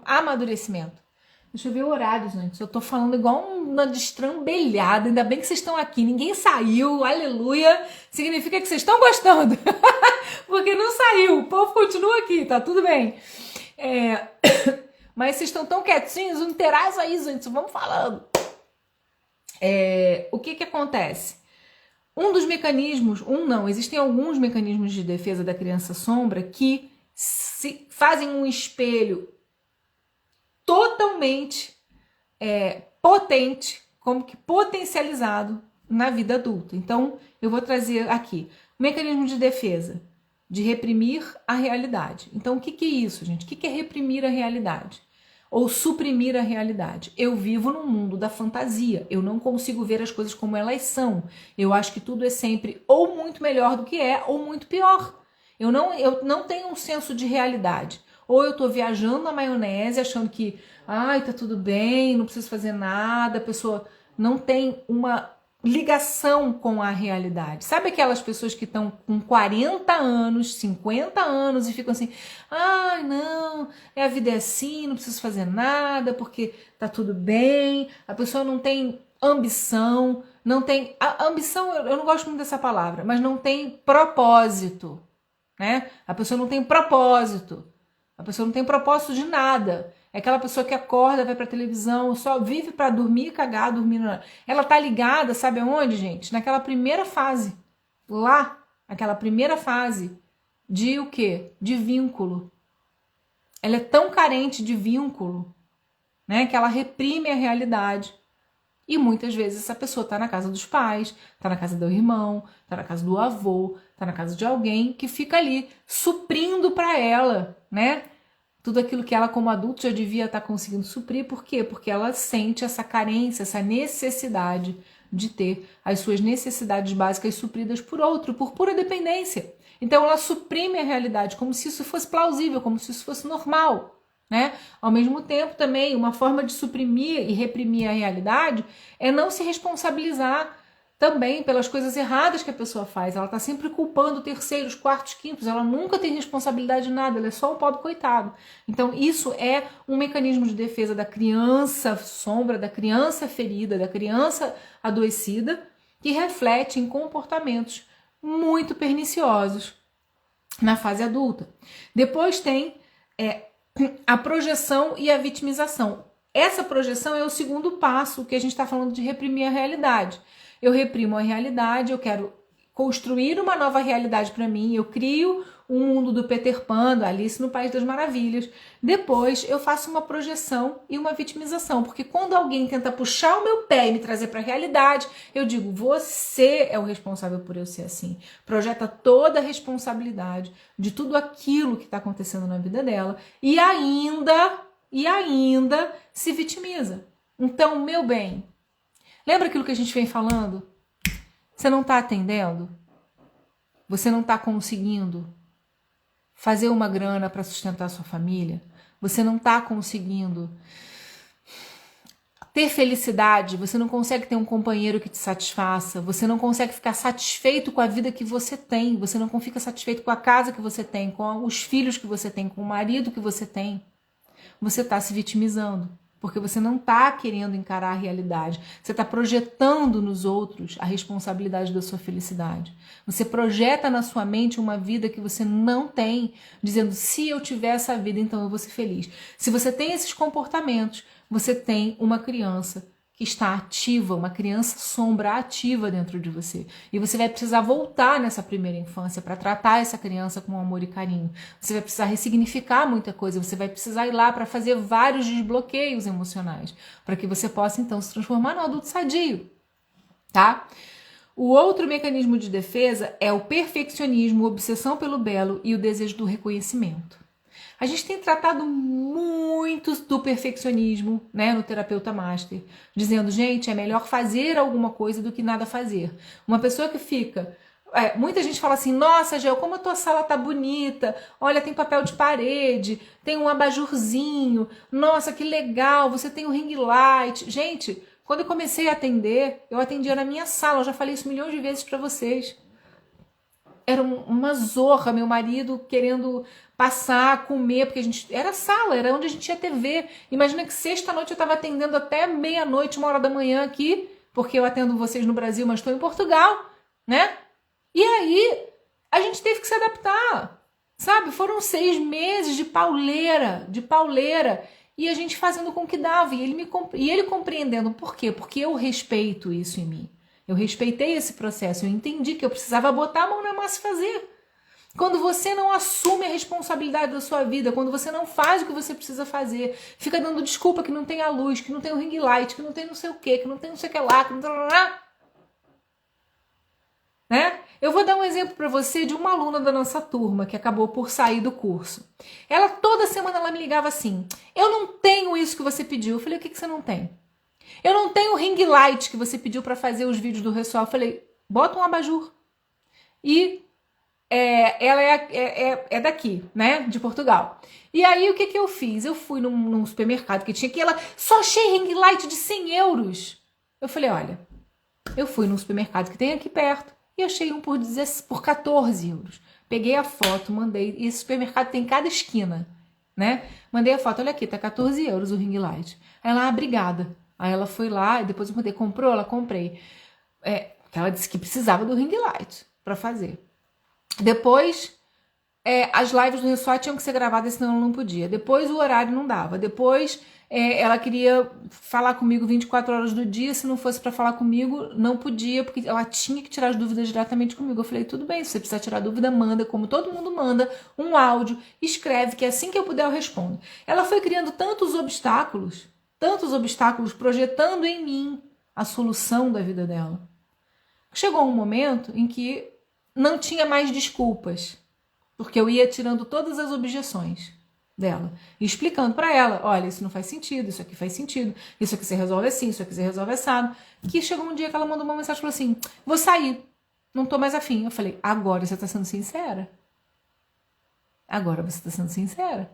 amadurecimento. Deixa eu ver o horário, gente. Eu tô falando igual uma destrambelhada. Ainda bem que vocês estão aqui. Ninguém saiu. Aleluia. Significa que vocês estão gostando. Porque não saiu. O povo continua aqui. Tá tudo bem. Mas vocês estão tão quietinhos. Não interage aí, gente. Vamos falando. O que acontece? Um dos mecanismos, existem alguns mecanismos de defesa da criança sombra que fazem um espelho totalmente potente, como que potencializado na vida adulta. Então, eu vou trazer aqui o mecanismo de defesa, de reprimir a realidade. Então, o que é isso, gente? O que é reprimir a realidade? Ou suprimir a realidade. Eu vivo num mundo da fantasia, eu não consigo ver as coisas como elas são. Eu acho que tudo é sempre ou muito melhor do que é, ou muito pior. Eu não tenho um senso de realidade. Ou eu tô viajando na maionese, achando que, ai, tá tudo bem, não preciso fazer nada, a pessoa não tem uma ligação com a realidade. Sabe aquelas pessoas que estão com 40 anos, 50 anos e ficam assim, ai, não, a vida é assim, não preciso fazer nada, porque tá tudo bem. A pessoa não tem ambição, não tem... A ambição, eu não gosto muito dessa palavra, mas não tem propósito, né? A pessoa não tem propósito. A pessoa não tem propósito de nada. É aquela pessoa que acorda, vai pra televisão, só vive pra dormir, cagar, dormir. Ela tá ligada, sabe aonde, gente? Naquela primeira fase. Lá, aquela primeira fase de o quê? De vínculo. Ela é tão carente de vínculo, né, que ela reprime a realidade. E muitas vezes essa pessoa tá na casa dos pais, tá na casa do irmão, tá na casa do avô, tá na casa de alguém que fica ali suprindo para ela, né? Tudo aquilo que ela como adulto já devia estar conseguindo suprir. Por quê? Porque ela sente essa carência, essa necessidade de ter as suas necessidades básicas supridas por outro, por pura dependência. Então ela suprime a realidade como se isso fosse plausível, como se isso fosse normal. Né? Ao mesmo tempo também uma forma de suprimir e reprimir a realidade é não se responsabilizar também pelas coisas erradas que a pessoa faz. Ela está sempre culpando terceiros, quartos, quintos, ela nunca tem responsabilidade de nada, ela é só um pobre coitado. Então isso é um mecanismo de defesa da criança sombra, da criança ferida, da criança adoecida, que reflete em comportamentos muito perniciosos na fase adulta. Depois tem a projeção e a vitimização. Essa projeção é o segundo passo que a gente está falando de reprimir a realidade. Eu reprimo a realidade, eu quero construir uma nova realidade para mim, eu crio um mundo do Peter Pan, da Alice no País das Maravilhas. Depois eu faço uma projeção e uma vitimização, porque quando alguém tenta puxar o meu pé e me trazer para a realidade, eu digo, você é o responsável por eu ser assim. Projeta toda a responsabilidade de tudo aquilo que está acontecendo na vida dela e ainda se vitimiza. Então, meu bem, lembra aquilo que a gente vem falando? Você não está atendendo? Você não está conseguindo fazer uma grana para sustentar sua família? Você não está conseguindo ter felicidade? Você não consegue ter um companheiro que te satisfaça? Você não consegue ficar satisfeito com a vida que você tem? Você não fica satisfeito com a casa que você tem, com os filhos que você tem, com o marido que você tem? Você está se vitimizando. Porque você não está querendo encarar a realidade. Você está projetando nos outros a responsabilidade da sua felicidade. Você projeta na sua mente uma vida que você não tem, dizendo, se eu tiver essa vida, então eu vou ser feliz. Se você tem esses comportamentos, você tem uma criança que está ativa, uma criança sombra ativa dentro de você. E você vai precisar voltar nessa primeira infância para tratar essa criança com amor e carinho. Você vai precisar ressignificar muita coisa, você vai precisar ir lá para fazer vários desbloqueios emocionais, para que você possa então se transformar num adulto sadio, tá? O outro mecanismo de defesa é o perfeccionismo, a obsessão pelo belo e o desejo do reconhecimento. A gente tem tratado muito do perfeccionismo, né, no Terapeuta Master, dizendo, gente, é melhor fazer alguma coisa do que nada fazer. Uma pessoa que fica... muita gente fala assim, nossa, Gel, como a tua sala tá bonita, olha, tem papel de parede, tem um abajurzinho, nossa, que legal, você tem um ring light. Gente, quando eu comecei a atender, eu atendia na minha sala, eu já falei isso milhões de vezes para vocês. Era uma zorra, meu marido querendo passar, comer, porque a gente... Era sala, era onde a gente tinha TV. Imagina que sexta-noite eu estava atendendo até meia-noite, 1h aqui, porque eu atendo vocês no Brasil, mas estou em Portugal, né? E aí, a gente teve que se adaptar, sabe? Foram 6 meses de pauleira, e a gente fazendo com que dava, e ele compreendendo. Por quê? Porque eu respeito isso em mim. Eu respeitei esse processo, eu entendi que eu precisava botar a mão na massa e fazer. Quando você não assume a responsabilidade da sua vida, quando você não faz o que você precisa fazer, fica dando desculpa que não tem a luz, que não tem o ring light, que não tem não sei o quê, que não tem não sei o que lá, que não tem... Né? Eu vou dar um exemplo para você de uma aluna da nossa turma que acabou por sair do curso. Ela toda semana ela me ligava assim, eu não tenho isso que você pediu. Eu falei, o que você não tem? Eu não tenho o ring light que você pediu para fazer os vídeos do Ressoal. Eu falei, bota um abajur. E ela é daqui, né? De Portugal. E aí, o que eu fiz? Eu fui num supermercado que tinha aqui, ela só achei ring light de 100 euros. Eu falei, olha, eu fui num supermercado que tem aqui perto e achei um por 14 euros. Peguei a foto, mandei, e esse supermercado tem em cada esquina, né? Mandei a foto, olha aqui, tá 14 euros o ring light. Aí ela, obrigada. Aí ela foi lá, e depois eu mandei, comprou? Ela, comprei. Porque ela disse que precisava do ring light pra fazer. Depois, as lives do Ressoar tinham que ser gravadas, senão ela não podia. Depois o horário não dava. Depois ela queria falar comigo 24 horas do dia. Se não fosse para falar comigo, não podia, porque ela tinha que tirar as dúvidas diretamente comigo. Eu falei, tudo bem, se você precisar tirar dúvida, manda, como todo mundo manda, um áudio, escreve, que assim que eu puder eu respondo. Ela foi criando tantos obstáculos, projetando em mim a solução da vida dela. Chegou um momento em que não tinha mais desculpas, porque eu ia tirando todas as objeções dela e explicando para ela, olha, isso não faz sentido, isso aqui faz sentido, isso aqui você resolve assim, isso aqui você resolve assado. Que chegou um dia que ela mandou uma mensagem e falou assim, vou sair, não tô mais afim. Eu falei, agora você tá sendo sincera? Agora você tá sendo sincera?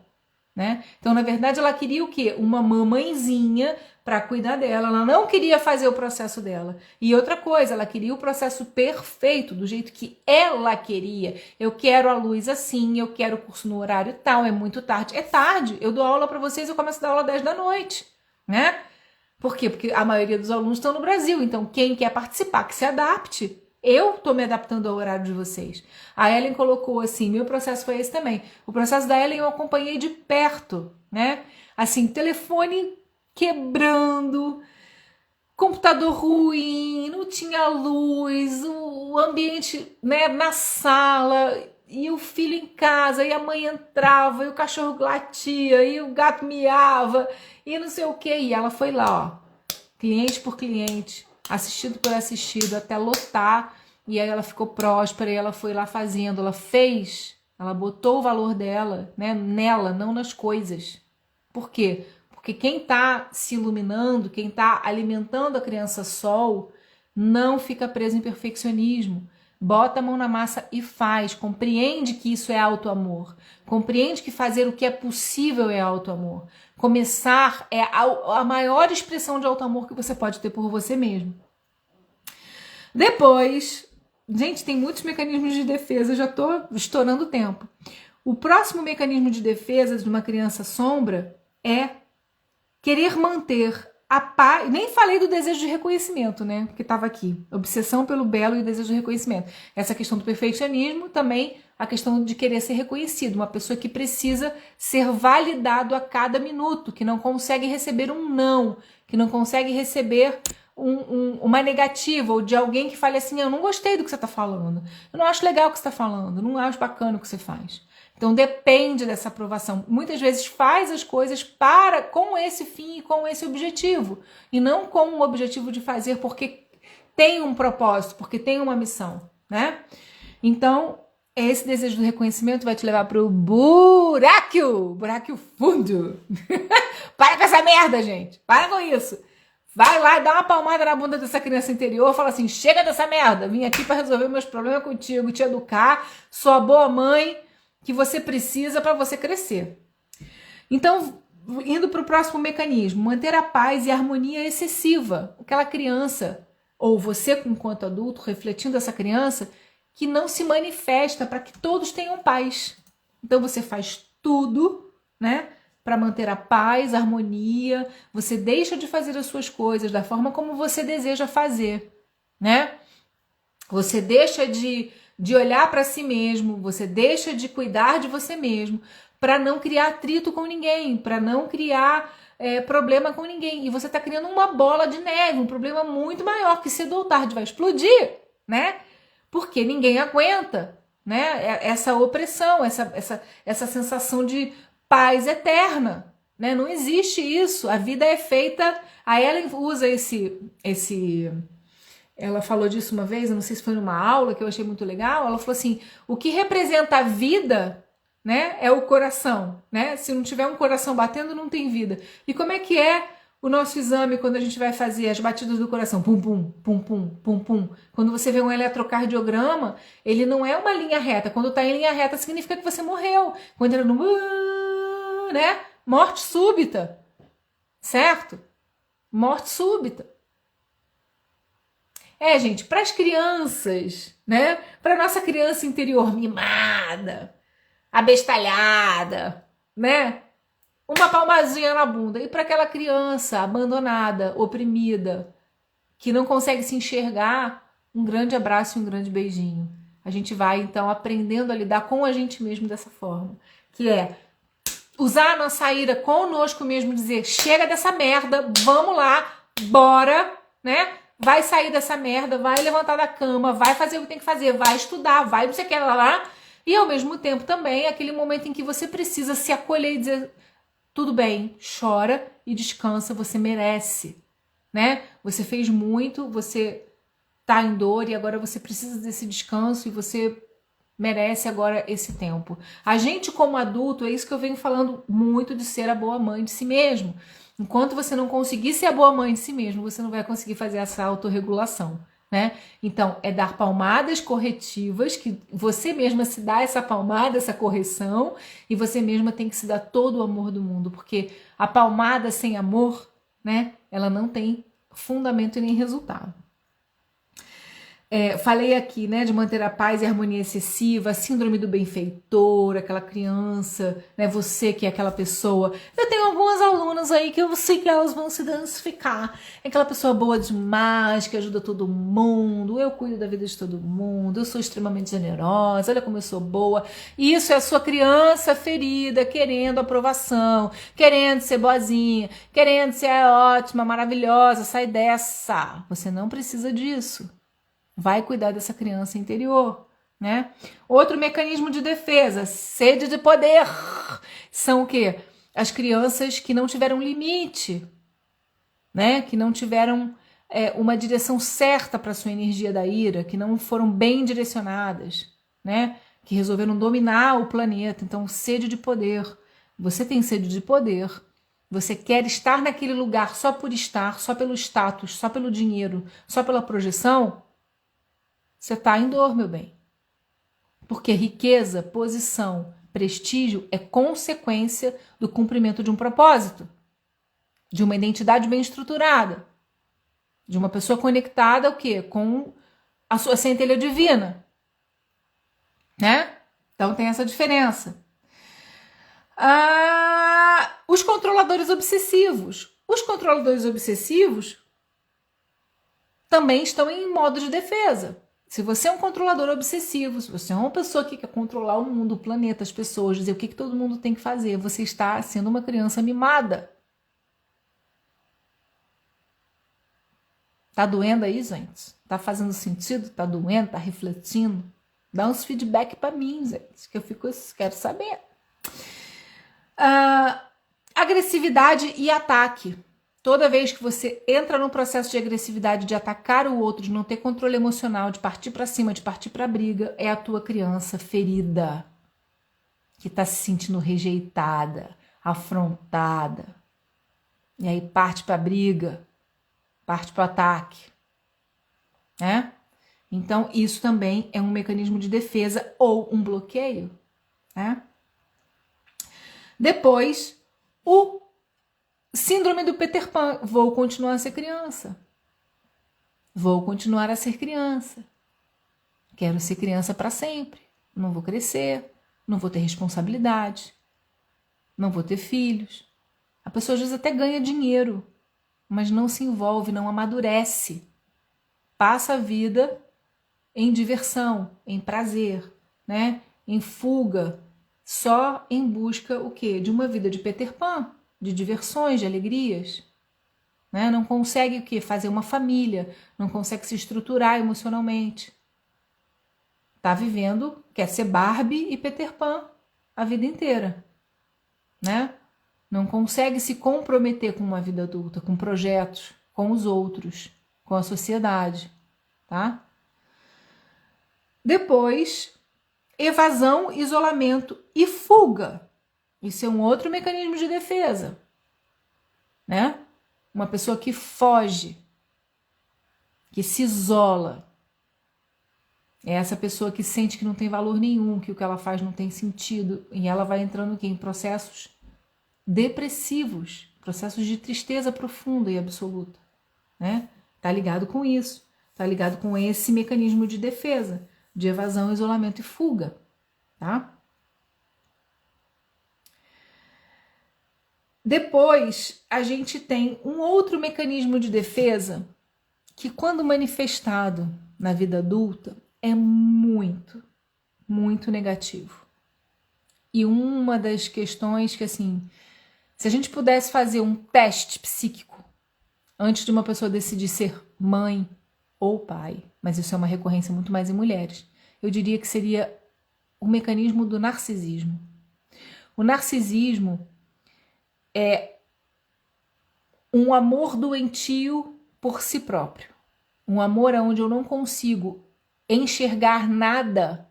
Né? Então, na verdade, ela queria o quê? Uma mamãezinha para cuidar dela. Ela não queria fazer o processo dela. E outra coisa, ela queria o processo perfeito, do jeito que ela queria. Eu quero a luz assim, eu quero o curso no horário tal, é muito tarde. É tarde, eu dou aula para vocês, eu começo a dar aula às 10 da noite, né? Por quê? Porque a maioria dos alunos estão no Brasil, então quem quer participar, que se adapte. Eu tô me adaptando ao horário de vocês. A Ellen colocou assim, meu processo foi esse também. O processo da Ellen eu acompanhei de perto, né? Assim, telefone quebrando, computador ruim, não tinha luz, o ambiente, né, na sala, e o filho em casa, e a mãe entrava, e o cachorro latia, e o gato miava, e não sei o que. E ela foi lá, ó, cliente por cliente, assistido por assistido, até lotar, e aí ela ficou próspera, e ela foi lá fazendo, ela fez, ela botou o valor dela, né, nela, não nas coisas. Por quê? Porque quem está se iluminando, quem está alimentando a criança sol, não fica preso em perfeccionismo. Bota a mão na massa e faz, compreende que isso é auto-amor, compreende que fazer o que é possível é auto-amor. Começar é a maior expressão de auto-amor que você pode ter por você mesmo. Depois, gente, tem muitos mecanismos de defesa, já estou estourando o tempo. O próximo mecanismo de defesa de uma criança sombra é querer manter a paz. Nem falei do desejo de reconhecimento, né? Que estava aqui. Obsessão pelo belo e o desejo de reconhecimento. Essa questão do perfeccionismo, também a questão de querer ser reconhecido. Uma pessoa que precisa ser validado a cada minuto, que não consegue receber um não, que não consegue receber uma negativa, ou de alguém que fale assim, eu não gostei do que você está falando, eu não acho legal o que você está falando, eu não acho bacana o que você faz. Então depende dessa aprovação. Muitas vezes faz as coisas com esse fim e com esse objetivo, e não com o objetivo de fazer porque tem um propósito, porque tem uma missão, né? Então, esse desejo do reconhecimento vai te levar pro buraco fundo. Para com essa merda, gente. Para com isso. Vai lá e dá uma palmada na bunda dessa criança interior, fala assim, chega dessa merda, vim aqui para resolver meus problemas contigo, te educar, sou a boa mãe que você precisa para você crescer. Então, indo para o próximo mecanismo, manter a paz e a harmonia excessiva. Aquela criança, ou você enquanto adulto, refletindo essa criança, que não se manifesta para que todos tenham paz. Então você faz tudo, né, para manter a paz, a harmonia, você deixa de fazer as suas coisas da forma como você deseja fazer, né? Você deixa de olhar para si mesmo, você deixa de cuidar de você mesmo, para não criar atrito com ninguém, para não criar problema com ninguém. E você está criando uma bola de neve, um problema muito maior, que cedo ou tarde vai explodir, né? Porque ninguém aguenta, né? Essa opressão, essa sensação de paz eterna, né? Não existe isso. A vida é feita. A Ellen usa ela falou disso uma vez, eu não sei se foi numa aula que eu achei muito legal. Ela falou assim: o que representa a vida, né, é o coração, né? Se não tiver um coração batendo, não tem vida. E como é que é o nosso exame, quando a gente vai fazer as batidas do coração, pum, pum, pum, pum, pum, pum. Quando você vê um eletrocardiograma, ele não é uma linha reta. Quando está em linha reta, significa que você morreu. Quando entra no... né? Morte súbita. Certo? Morte súbita. Gente, para as crianças, né? Para nossa criança interior mimada, abestalhada, né? Uma palmadinha na bunda. E para aquela criança abandonada, oprimida, que não consegue se enxergar, um grande abraço e um grande beijinho. A gente vai, então, aprendendo a lidar com a gente mesmo dessa forma. Que é usar a nossa ira conosco mesmo, dizer, chega dessa merda, vamos lá, bora, né? Vai sair dessa merda, vai levantar da cama, vai fazer o que tem que fazer, vai estudar, vai não sei o que lá. E ao mesmo tempo também, aquele momento em que você precisa se acolher e dizer... Tudo bem, chora e descansa, você merece, né? Você fez muito, você tá em dor e agora você precisa desse descanso e você merece agora esse tempo. A gente como adulto, é isso que eu venho falando muito de ser a boa mãe de si mesmo. Enquanto você não conseguir ser a boa mãe de si mesmo, você não vai conseguir fazer essa autorregulação. Né? Então, é dar palmadas corretivas, que você mesma se dá essa palmada, essa correção, e você mesma tem que se dar todo o amor do mundo, porque a palmada sem amor, né, ela não tem fundamento e nem resultado. Falei aqui, né, de manter a paz e a harmonia excessiva, síndrome do benfeitor, aquela criança, né, você que é aquela pessoa. Eu tenho algumas alunas aí que eu sei que elas vão se identificar. É aquela pessoa boa demais, que ajuda todo mundo, eu cuido da vida de todo mundo, eu sou extremamente generosa, olha como eu sou boa. Isso é a sua criança ferida, querendo aprovação, querendo ser boazinha, querendo ser ótima, maravilhosa, sai dessa. Você não precisa disso. Vai cuidar dessa criança interior, né? Outro mecanismo de defesa, sede de poder. São o quê? As crianças que não tiveram limite, né? Que não tiveram uma direção certa para sua energia da ira, que não foram bem direcionadas, né? Que resolveram dominar o planeta. Então, sede de poder. Você tem sede de poder. Você quer estar naquele lugar só por estar, só pelo status, só pelo dinheiro, só pela projeção? Você está em dor, meu bem. Porque riqueza, posição, prestígio é consequência do cumprimento de um propósito, de uma identidade bem estruturada, de uma pessoa conectada o quê? Com a sua centelha divina, né? Então tem essa diferença. Os controladores obsessivos. Os controladores obsessivos também estão em modo de defesa. Se você é um controlador obsessivo, se você é uma pessoa que quer controlar o mundo, o planeta, as pessoas, dizer o que todo mundo tem que fazer, você está sendo uma criança mimada. Tá doendo aí, gente? Tá fazendo sentido? Tá doendo? Tá refletindo? Dá uns feedback para mim, gente, que eu quero saber. Agressividade e ataque. Toda vez que você entra num processo de agressividade, de atacar o outro, de não ter controle emocional, de partir para cima, de partir para a briga, é a tua criança ferida, que está se sentindo rejeitada, afrontada. E aí parte para a briga, parte para o ataque. Né? Então, isso também é um mecanismo de defesa ou um bloqueio. Né? Depois, o síndrome do Peter Pan. Vou continuar a ser criança. Vou continuar a ser criança. Quero ser criança para sempre. Não vou crescer. Não vou ter responsabilidade. Não vou ter filhos. A pessoa às vezes até ganha dinheiro, mas não se envolve, não amadurece. Passa a vida em diversão, em prazer, né? Em fuga, só em busca o quê? De uma vida de Peter Pan. De diversões, de alegrias, né? Não consegue o quê? Fazer uma família, não consegue se estruturar emocionalmente. Tá vivendo, quer ser Barbie e Peter Pan a vida inteira, né? Não consegue se comprometer com uma vida adulta, com projetos, com os outros, com a sociedade, tá? Depois, evasão, isolamento e fuga. Isso é um outro mecanismo de defesa, né? uma pessoa que foge, que se isola. É essa pessoa que sente que não tem valor nenhum, que o que ela faz não tem sentido, e ela vai entrando aqui em processos depressivos, processos de tristeza profunda e absoluta, né? Tá ligado com isso, tá ligado com esse mecanismo de defesa, de evasão, isolamento e fuga, tá? Depois, a gente tem um outro mecanismo de defesa que, quando manifestado na vida adulta, é muito, muito negativo. E uma das questões que, assim, se a gente pudesse fazer um teste psíquico antes de uma pessoa decidir ser mãe ou pai, mas isso é uma recorrência muito mais em mulheres, eu diria que seria o mecanismo do narcisismo. O narcisismo é um amor doentio por si próprio. Um amor onde eu não consigo enxergar nada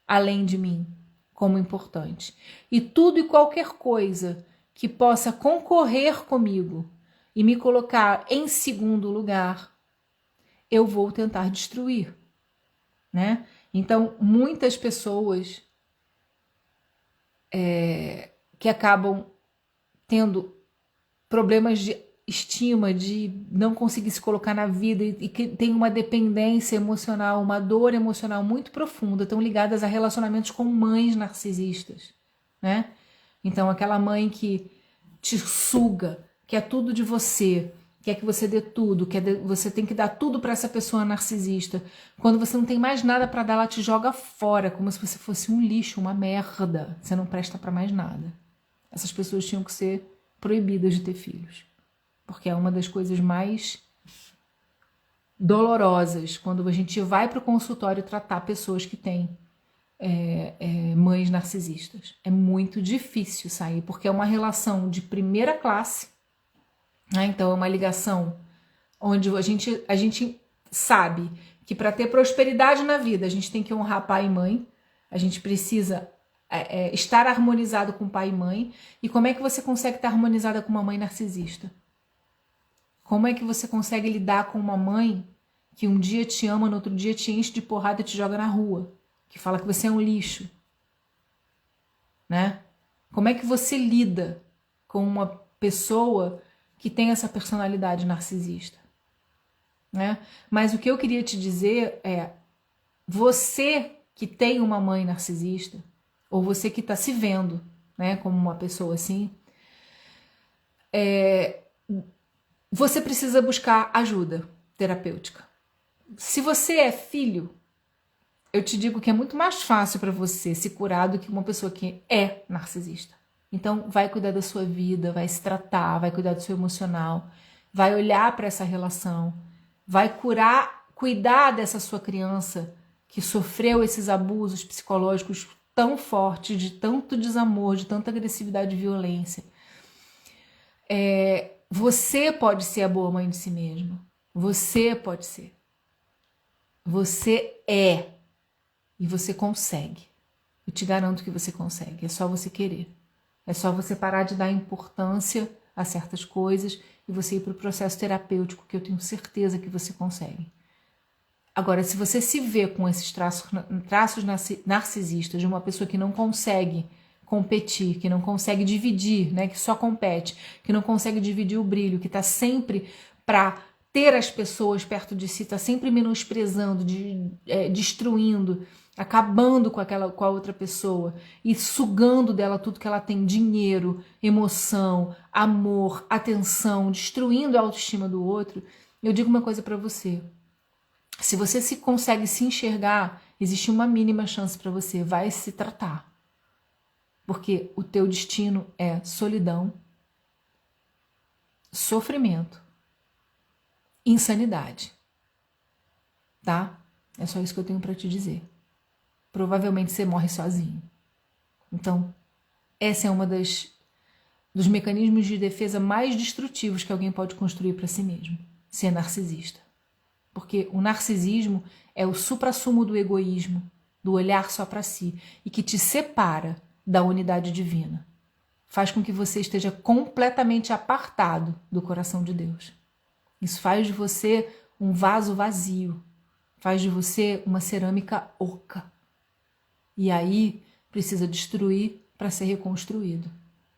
além de mim como importante. E tudo e qualquer coisa que possa concorrer comigo e me colocar em segundo lugar, eu vou tentar destruir, né? Então, muitas pessoas que acabam tendo problemas de estima, de não conseguir se colocar na vida e que tem uma dependência emocional, uma dor emocional muito profunda, estão ligadas a relacionamentos com mães narcisistas, né? Então, aquela mãe que te suga, quer tudo de você, quer que você dê tudo, você tem que dar tudo para essa pessoa narcisista. Quando você não tem mais nada para dar, ela te joga fora, como se você fosse um lixo, uma merda. Você não presta para mais nada. Essas pessoas tinham que ser proibidas de ter filhos, porque é uma das coisas mais dolorosas quando a gente vai para o consultório tratar pessoas que têm mães narcisistas. É muito difícil sair, porque é uma relação de primeira classe, né? Então é uma ligação onde a gente sabe que para ter prosperidade na vida a gente tem que honrar pai e mãe, a gente precisa estar harmonizado com pai e mãe. E como é que você consegue estar harmonizada com uma mãe narcisista? Como é que você consegue lidar com uma mãe que um dia te ama, no outro dia te enche de porrada e te joga na rua, que fala que você é um lixo, né? Como é que você lida com uma pessoa que tem essa personalidade narcisista, né? Mas o que eu queria te dizer é, você que tem uma mãe narcisista, ou você que está se vendo, né, como uma pessoa assim, você precisa buscar ajuda terapêutica. Se você é filho, eu te digo que é muito mais fácil para você se curar do que uma pessoa que é narcisista. Então, vai cuidar da sua vida, vai se tratar, vai cuidar do seu emocional, vai olhar para essa relação, vai cuidar dessa sua criança que sofreu esses abusos psicológicos tão fortes, de tanto desamor, de tanta agressividade e violência. Você pode ser a boa mãe de si mesmo. Você pode ser. Você é. E você consegue. Eu te garanto que você consegue. É só você querer. É só você parar de dar importância a certas coisas e você ir para o processo terapêutico, que eu tenho certeza que você consegue. Agora, se você se vê com esses traços narcisistas de uma pessoa que não consegue competir, que não consegue dividir, né, que só compete, que não consegue dividir o brilho, que está sempre para ter as pessoas perto de si, está sempre menosprezando, destruindo, acabando com a outra pessoa e sugando dela tudo que ela tem, dinheiro, emoção, amor, atenção, destruindo a autoestima do outro. Eu digo uma coisa para você: se você consegue se enxergar, existe uma mínima chance para você, vai se tratar. Porque o teu destino é solidão, sofrimento, insanidade. Tá? É só isso que eu tenho para te dizer. Provavelmente você morre sozinho. Então, essa é uma dos mecanismos de defesa mais destrutivos que alguém pode construir para si mesmo, ser narcisista. Porque o narcisismo é o suprassumo do egoísmo, do olhar só para si, e que te separa da unidade divina. faz com que você esteja completamente apartado do coração de Deus. Isso faz de você um vaso vazio, faz de você uma cerâmica oca. E aí precisa destruir para ser reconstruído.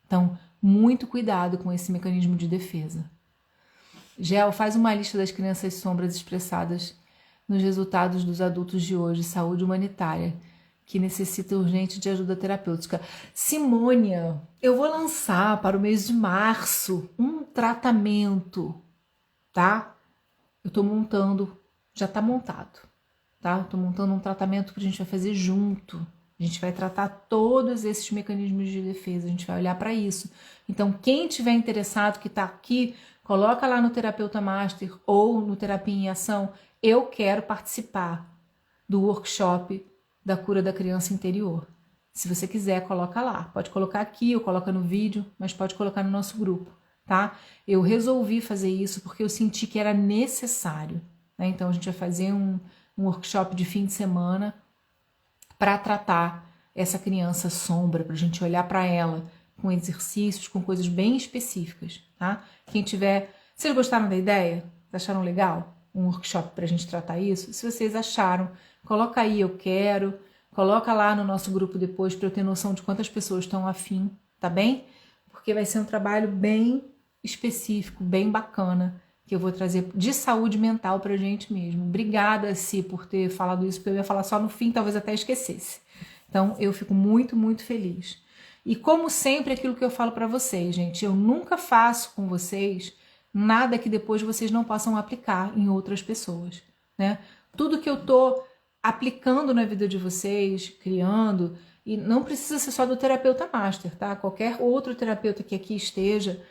Então, muito cuidado com esse mecanismo de defesa. Gel, faz uma lista das crianças sombras expressadas nos resultados dos adultos de hoje, saúde humanitária, que necessita urgente de ajuda terapêutica. Simônia, eu vou lançar para o mês de março um tratamento, tá? Eu tô montando, já tá montado, tá? Eu tô montando um tratamento que a gente vai fazer junto. A gente vai tratar todos esses mecanismos de defesa, a gente vai olhar para isso. Então, quem tiver interessado, que tá aqui, coloca lá no Terapeuta Master ou no Terapia em Ação, eu quero participar do workshop da cura da criança interior. Se você quiser, coloca lá. Pode colocar aqui ou coloca no vídeo, mas pode colocar no nosso grupo, tá? Eu resolvi fazer isso porque eu senti que era necessário, né? Então, a gente vai fazer um workshop de fim de semana para tratar essa criança sombra, para a gente olhar para ela com exercícios, com coisas bem específicas, tá? Quem tiver... Vocês gostaram da ideia? Acharam legal? Um workshop para a gente tratar isso? Se vocês acharam, coloca aí, eu quero, coloca lá no nosso grupo depois para eu ter noção de quantas pessoas estão afim, tá bem? Porque vai ser um trabalho bem específico, bem bacana, que eu vou trazer de saúde mental pra gente mesmo. Obrigada, Si, por ter falado isso, porque eu ia falar só no fim, talvez até esquecesse. Então, eu fico muito, muito feliz. E como sempre, aquilo que eu falo pra vocês, gente, eu nunca faço com vocês nada que depois vocês não possam aplicar em outras pessoas, né? Tudo que eu tô aplicando na vida de vocês, criando, e não precisa ser só do Terapeuta Master, tá? Qualquer outro terapeuta que aqui esteja,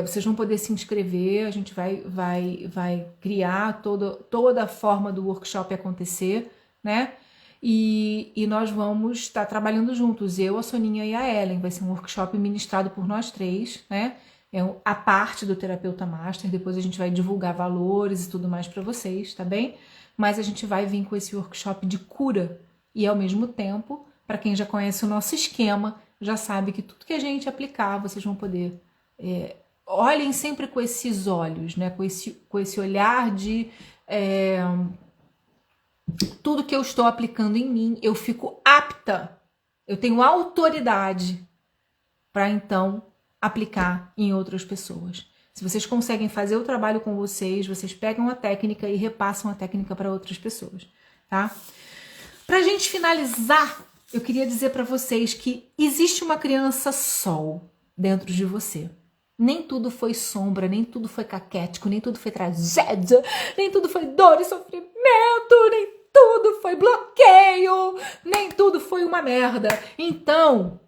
vocês vão poder se inscrever, a gente vai criar toda a forma do workshop acontecer, né? E nós vamos estar trabalhando juntos, eu, a Soninha e a Ellen. Vai ser um workshop ministrado por nós três, né? É a parte do Terapeuta Master, depois a gente vai divulgar valores e tudo mais para vocês, tá bem? Mas a gente vai vir com esse workshop de cura e, ao mesmo tempo, para quem já conhece o nosso esquema, já sabe que tudo que a gente aplicar, vocês vão poder... olhem sempre com esses olhos, né? Com esse olhar de... tudo que eu estou aplicando em mim, eu fico apta, eu tenho autoridade para, então, aplicar em outras pessoas. Se vocês conseguem fazer o trabalho com vocês, vocês pegam a técnica e repassam a técnica para outras pessoas, tá? Pra gente finalizar, eu queria dizer para vocês que existe uma criança sol dentro de você. Nem tudo foi sombra, nem tudo foi caquético, nem tudo foi tragédia, nem tudo foi dor e sofrimento, nem tudo foi bloqueio, nem tudo foi uma merda. Então,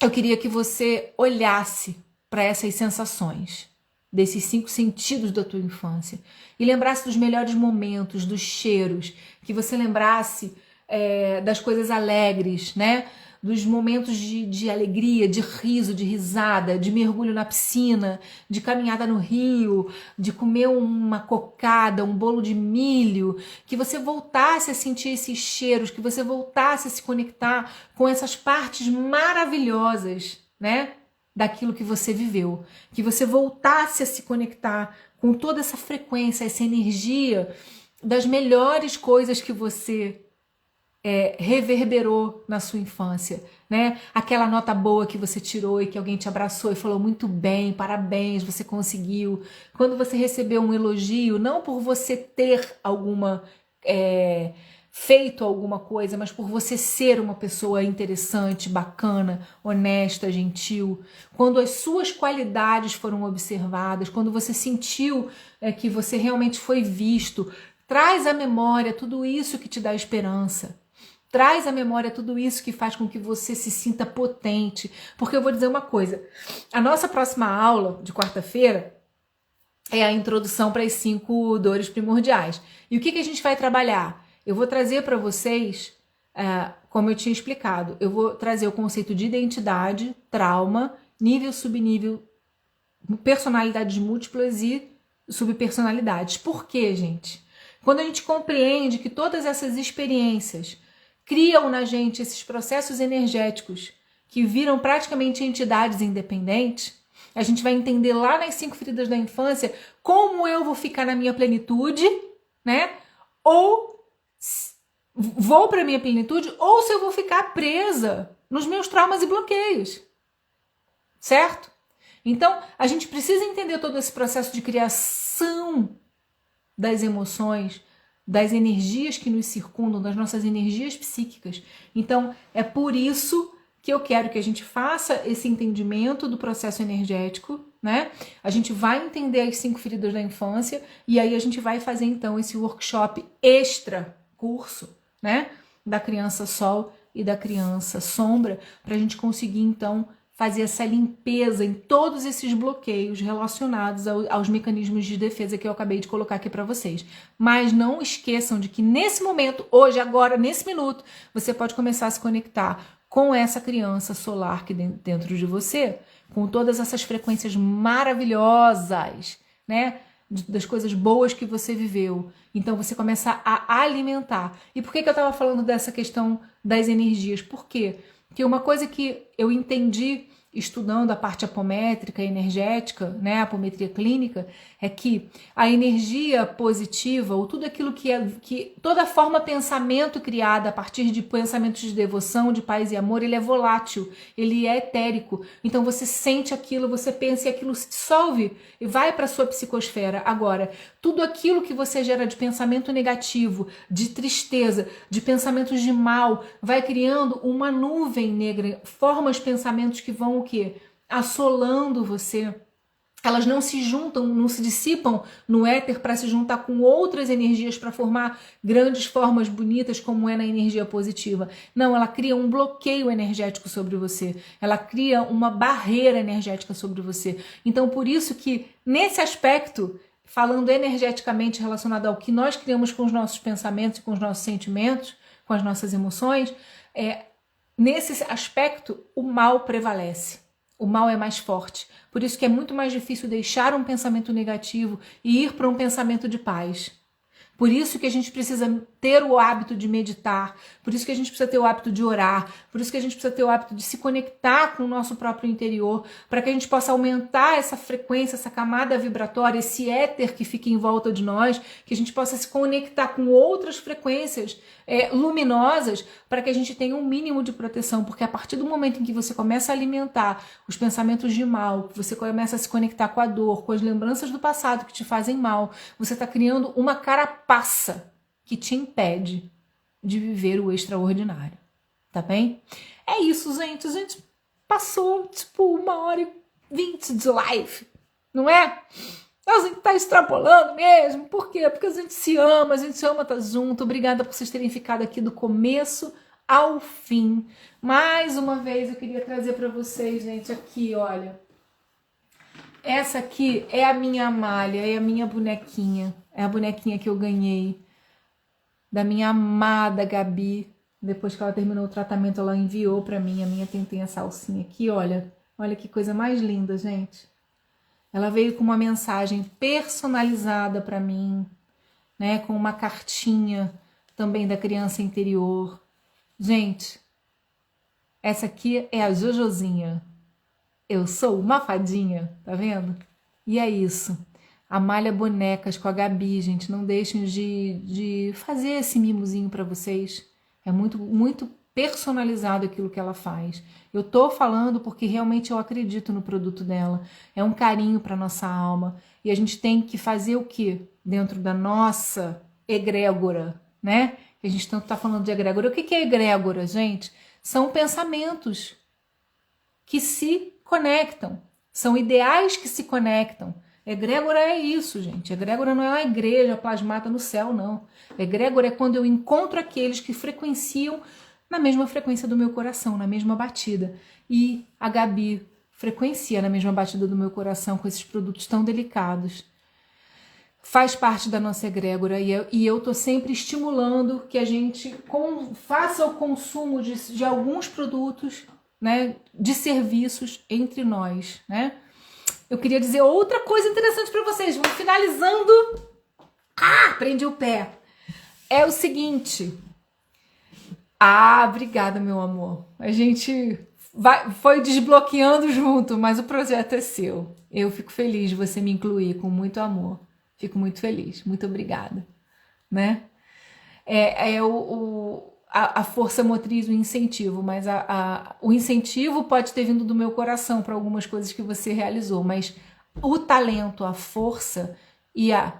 eu queria que você olhasse para essas sensações, desses 5 sentidos da tua infância, e lembrasse dos melhores momentos, dos cheiros, que você lembrasse das coisas alegres, né? Dos momentos de alegria, de riso, de risada, de mergulho na piscina, de caminhada no rio, de comer uma cocada, um bolo de milho, que você voltasse a sentir esses cheiros, que você voltasse a se conectar com essas partes maravilhosas, né, daquilo que você viveu, que você voltasse a se conectar com toda essa frequência, essa energia das melhores coisas que você reverberou na sua infância, né? Aquela nota boa que você tirou e que alguém te abraçou e falou muito bem, parabéns, você conseguiu. Quando você recebeu um elogio, não por você ter feito alguma coisa, mas por você ser uma pessoa interessante, bacana, honesta, gentil. Quando as suas qualidades foram observadas, quando você sentiu que você realmente foi visto, traz à memória tudo isso que te dá esperança. Traz à memória tudo isso que faz com que você se sinta potente. Porque eu vou dizer uma coisa. A nossa próxima aula de quarta-feira é a introdução para as 5 dores primordiais. E o que a gente vai trabalhar? Eu vou trazer para vocês, como eu tinha explicado, eu vou trazer o conceito de identidade, trauma, nível, subnível, personalidades múltiplas e subpersonalidades. Por quê, gente? Quando a gente compreende que todas essas experiências criam na gente esses processos energéticos que viram praticamente entidades independentes, a gente vai entender lá nas 5 feridas da infância como eu vou ficar na minha plenitude, né? Ou vou para minha plenitude, ou se eu vou ficar presa nos meus traumas e bloqueios. Certo? Então, a gente precisa entender todo esse processo de criação das emoções, das energias que nos circundam, das nossas energias psíquicas. Então, é por isso que eu quero que a gente faça esse entendimento do processo energético, né? A gente vai entender as 5 feridas da infância e aí a gente vai fazer então esse workshop extra curso, né? Da criança sol e da criança sombra, para a gente conseguir então fazer essa limpeza em todos esses bloqueios relacionados aos mecanismos de defesa que eu acabei de colocar aqui para vocês. Mas não esqueçam de que nesse momento, hoje, agora, nesse minuto, você pode começar a se conectar com essa criança solar que dentro de você, com todas essas frequências maravilhosas, né? Das coisas boas que você viveu. Então você começa a alimentar. E por que eu estava falando dessa questão das energias? Por quê? Porque uma coisa que eu entendi estudando a parte apométrica e energética, né, a apometria clínica, é que a energia positiva, ou tudo aquilo que toda forma pensamento criada a partir de pensamentos de devoção, de paz e amor, ele é volátil, ele é etérico. Então você sente aquilo, você pensa e aquilo se dissolve e vai para a sua psicosfera. Agora, tudo aquilo que você gera de pensamento negativo, de tristeza, de pensamentos de mal, vai criando uma nuvem negra, forma os pensamentos que vão o quê? Assolando você. Elas não se juntam, não se dissipam no éter para se juntar com outras energias para formar grandes formas bonitas como é na energia positiva. Não, ela cria um bloqueio energético sobre você. Ela cria uma barreira energética sobre você. Então, por isso que, nesse aspecto, falando energeticamente relacionado ao que nós criamos com os nossos pensamentos e com os nossos sentimentos, com as nossas emoções, nesse aspecto, o mal prevalece. O mal é mais forte. Por isso que é muito mais difícil deixar um pensamento negativo e ir para um pensamento de paz. Por isso que a gente precisa ter o hábito de meditar, por isso que a gente precisa ter o hábito de orar, por isso que a gente precisa ter o hábito de se conectar com o nosso próprio interior, para que a gente possa aumentar essa frequência, essa camada vibratória, esse éter que fica em volta de nós, que a gente possa se conectar com outras frequências luminosas, para que a gente tenha um mínimo de proteção, porque a partir do momento em que você começa a alimentar os pensamentos de mal, que você começa a se conectar com a dor, com as lembranças do passado que te fazem mal, você está criando uma carapaça que te impede de viver o extraordinário, tá bem? É isso, gente. A gente passou, 1h20 de live, não é? A gente tá extrapolando mesmo. Por quê? Porque a gente se ama estar junto. Obrigada por vocês terem ficado aqui do começo ao fim. Mais uma vez eu queria trazer para vocês, gente, aqui, olha. Essa aqui é a minha Amália, é a minha bonequinha. É a bonequinha que eu ganhei da minha amada Gabi. Depois que ela terminou o tratamento, ela enviou para mim. A minha tem essa alcinha aqui, olha. Olha que coisa mais linda, gente. Ela veio com uma mensagem personalizada para mim, né? Com uma cartinha também da criança interior. Gente, essa aqui é a Jojozinha. Eu sou uma fadinha, tá vendo? E é isso. Amália Bonecas com a Gabi, gente. Não deixem de fazer esse mimozinho para vocês. É muito, muito personalizado aquilo que ela faz. Eu tô falando porque realmente eu acredito no produto dela. É um carinho para nossa alma. E a gente tem que fazer o quê? Dentro da nossa egrégora, né? A gente tanto tá falando de egrégora. O que é egrégora, gente? São pensamentos que se conectam. São ideais que se conectam. Egrégora é isso, gente. Egrégora não é uma igreja plasmada no céu, não. Egrégora é quando eu encontro aqueles que frequenciam na mesma frequência do meu coração, na mesma batida. E a Gabi frequencia na mesma batida do meu coração com esses produtos tão delicados. Faz parte da nossa egrégora e eu tô sempre estimulando que a gente faça o consumo de alguns produtos, né, de serviços entre nós, né? Eu queria dizer outra coisa interessante para vocês. Vamos finalizando. Prendi o pé. É o seguinte. Obrigada, meu amor. A gente foi desbloqueando junto, mas o projeto é seu. Eu fico feliz de você me incluir com muito amor. Fico muito feliz. Muito obrigada. Né? A força motriz, o incentivo, mas o incentivo pode ter vindo do meu coração para algumas coisas que você realizou, mas o talento, a força e a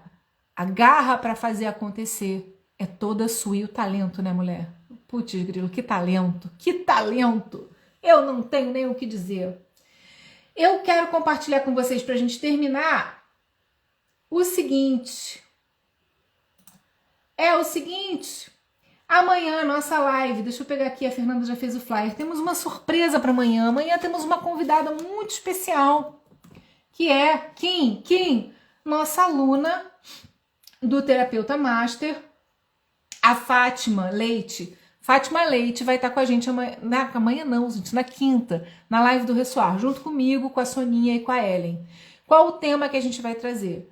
garra para fazer acontecer é toda sua. E o talento, né, mulher? Putz, grilo, que talento, que talento! Eu não tenho nem o que dizer. Eu quero compartilhar com vocês, para a gente terminar, o seguinte. Amanhã, nossa live, deixa eu pegar aqui, a Fernanda já fez o flyer, temos uma surpresa para amanhã. Amanhã temos uma convidada muito especial, que é Kim, nossa aluna do Terapeuta Master, a Fátima Leite. Fátima Leite vai estar com a gente amanhã não, gente, na quinta, na live do Ressoar, junto comigo, com a Soninha e com a Ellen. Qual o tema que a gente vai trazer?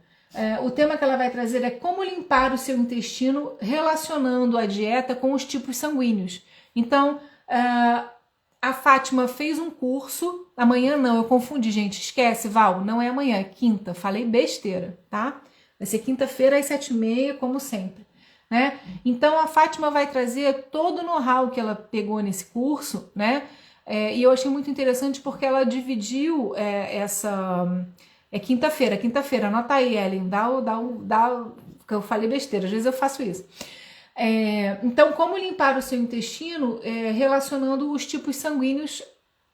O tema que ela vai trazer é como limpar o seu intestino relacionando a dieta com os tipos sanguíneos. Então, a Fátima fez um curso, amanhã não, eu confundi, gente, esquece, Val, não é amanhã, é quinta, falei besteira, tá? Vai ser quinta-feira às 7h30, como sempre. Né? Então a Fátima vai trazer todo o know-how que ela pegou nesse curso, né? E eu achei muito interessante porque ela dividiu quinta-feira, anota aí, Ellen, que eu falei besteira, às vezes eu faço isso. Então, como limpar o seu intestino relacionando os tipos sanguíneos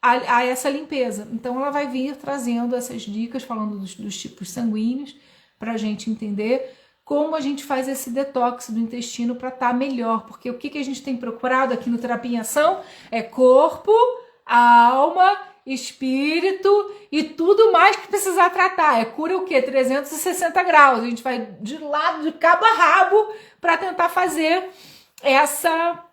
a essa limpeza. Então ela vai vir trazendo essas dicas, falando dos tipos sanguíneos, para a gente entender como a gente faz esse detox do intestino para estar melhor, porque o que a gente tem procurado aqui no Terapia em Ação é corpo, alma, espírito e tudo mais que precisar tratar. É cura o quê? 360 graus. A gente vai de lado, de cabo a rabo, para tentar fazer essa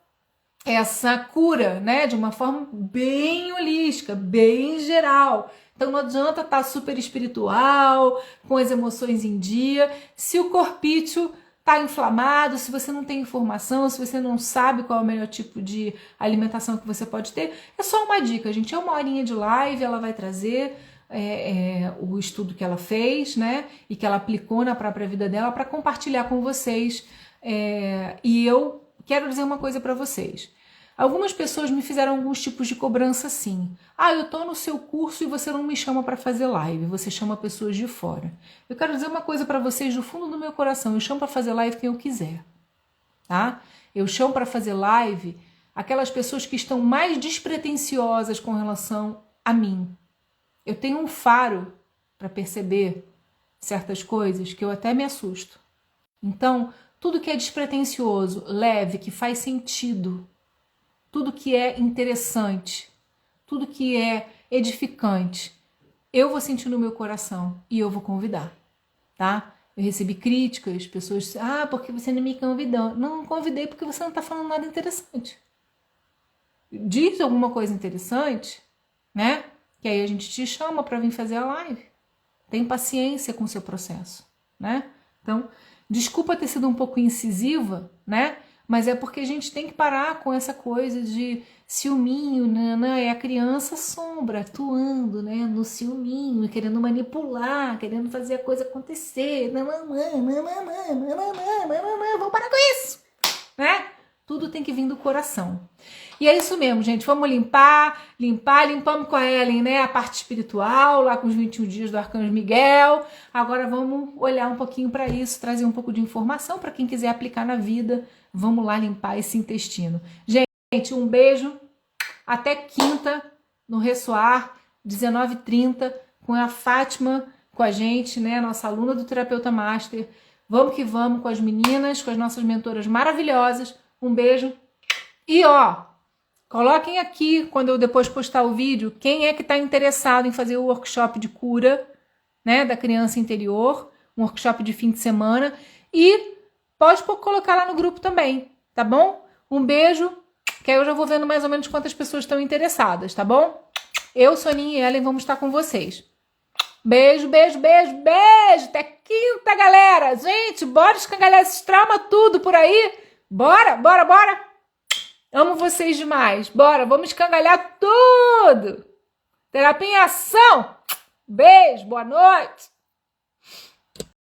cura, né? De uma forma bem holística, bem geral. Então não adianta estar super espiritual, com as emoções em dia, se o corpício está inflamado, se você não tem informação, se você não sabe qual é o melhor tipo de alimentação que você pode ter. É só uma dica, gente, é 1 horinha de live, ela vai trazer o estudo que ela fez, né, e que ela aplicou na própria vida dela para compartilhar com vocês. E eu quero dizer uma coisa para vocês. Algumas pessoas me fizeram alguns tipos de cobrança assim. Eu tô no seu curso e você não me chama para fazer live, você chama pessoas de fora. Eu quero dizer uma coisa para vocês do fundo do meu coração, eu chamo para fazer live quem eu quiser, tá? Eu chamo para fazer live aquelas pessoas que estão mais despretensiosas com relação a mim. Eu tenho um faro para perceber certas coisas que eu até me assusto. Então, tudo que é despretensioso, leve, que faz sentido, tudo que é interessante, tudo que é edificante, eu vou sentir no meu coração e eu vou convidar, tá? Eu recebi críticas, pessoas, porque você não me convidou. Não convidei porque você não tá falando nada interessante. Diz alguma coisa interessante, né? Que aí a gente te chama para vir fazer a live. Tem paciência com o seu processo, né? Então, desculpa ter sido um pouco incisiva, né? Mas é porque a gente tem que parar com essa coisa de ciúminho, né? É a criança sombra atuando, né? No ciúminho, querendo manipular, querendo fazer a coisa acontecer. Vamos parar com isso, né? Tudo tem que vir do coração. E é isso mesmo, gente. Vamos limpamos com a Ellen, né? A parte espiritual, lá com os 21 dias do Arcanjo Miguel. Agora vamos olhar um pouquinho para isso, trazer um pouco de informação para quem quiser aplicar na vida. Vamos lá limpar esse intestino. Gente, um beijo. Até quinta no Ressoar, 19h30, com a Fátima com a gente, né? Nossa aluna do Terapeuta Master. Vamos que vamos com as meninas, com as nossas mentoras maravilhosas. Um beijo. E coloquem aqui, quando eu depois postar o vídeo, quem é que está interessado em fazer o workshop de cura, né, da criança interior, um workshop de fim de semana. E pode colocar lá no grupo também, tá bom? Um beijo, que aí eu já vou vendo mais ou menos quantas pessoas estão interessadas, tá bom? Eu, Soninha e Ellen vamos estar com vocês. Beijo, beijo, beijo, beijo. Até quinta, galera. Gente, bora escangalhar esses traumas tudo por aí. Bora, bora, bora. Amo vocês demais. Bora, vamos escangalhar tudo. tudo! Terapia em ação! Beijo, boa noite!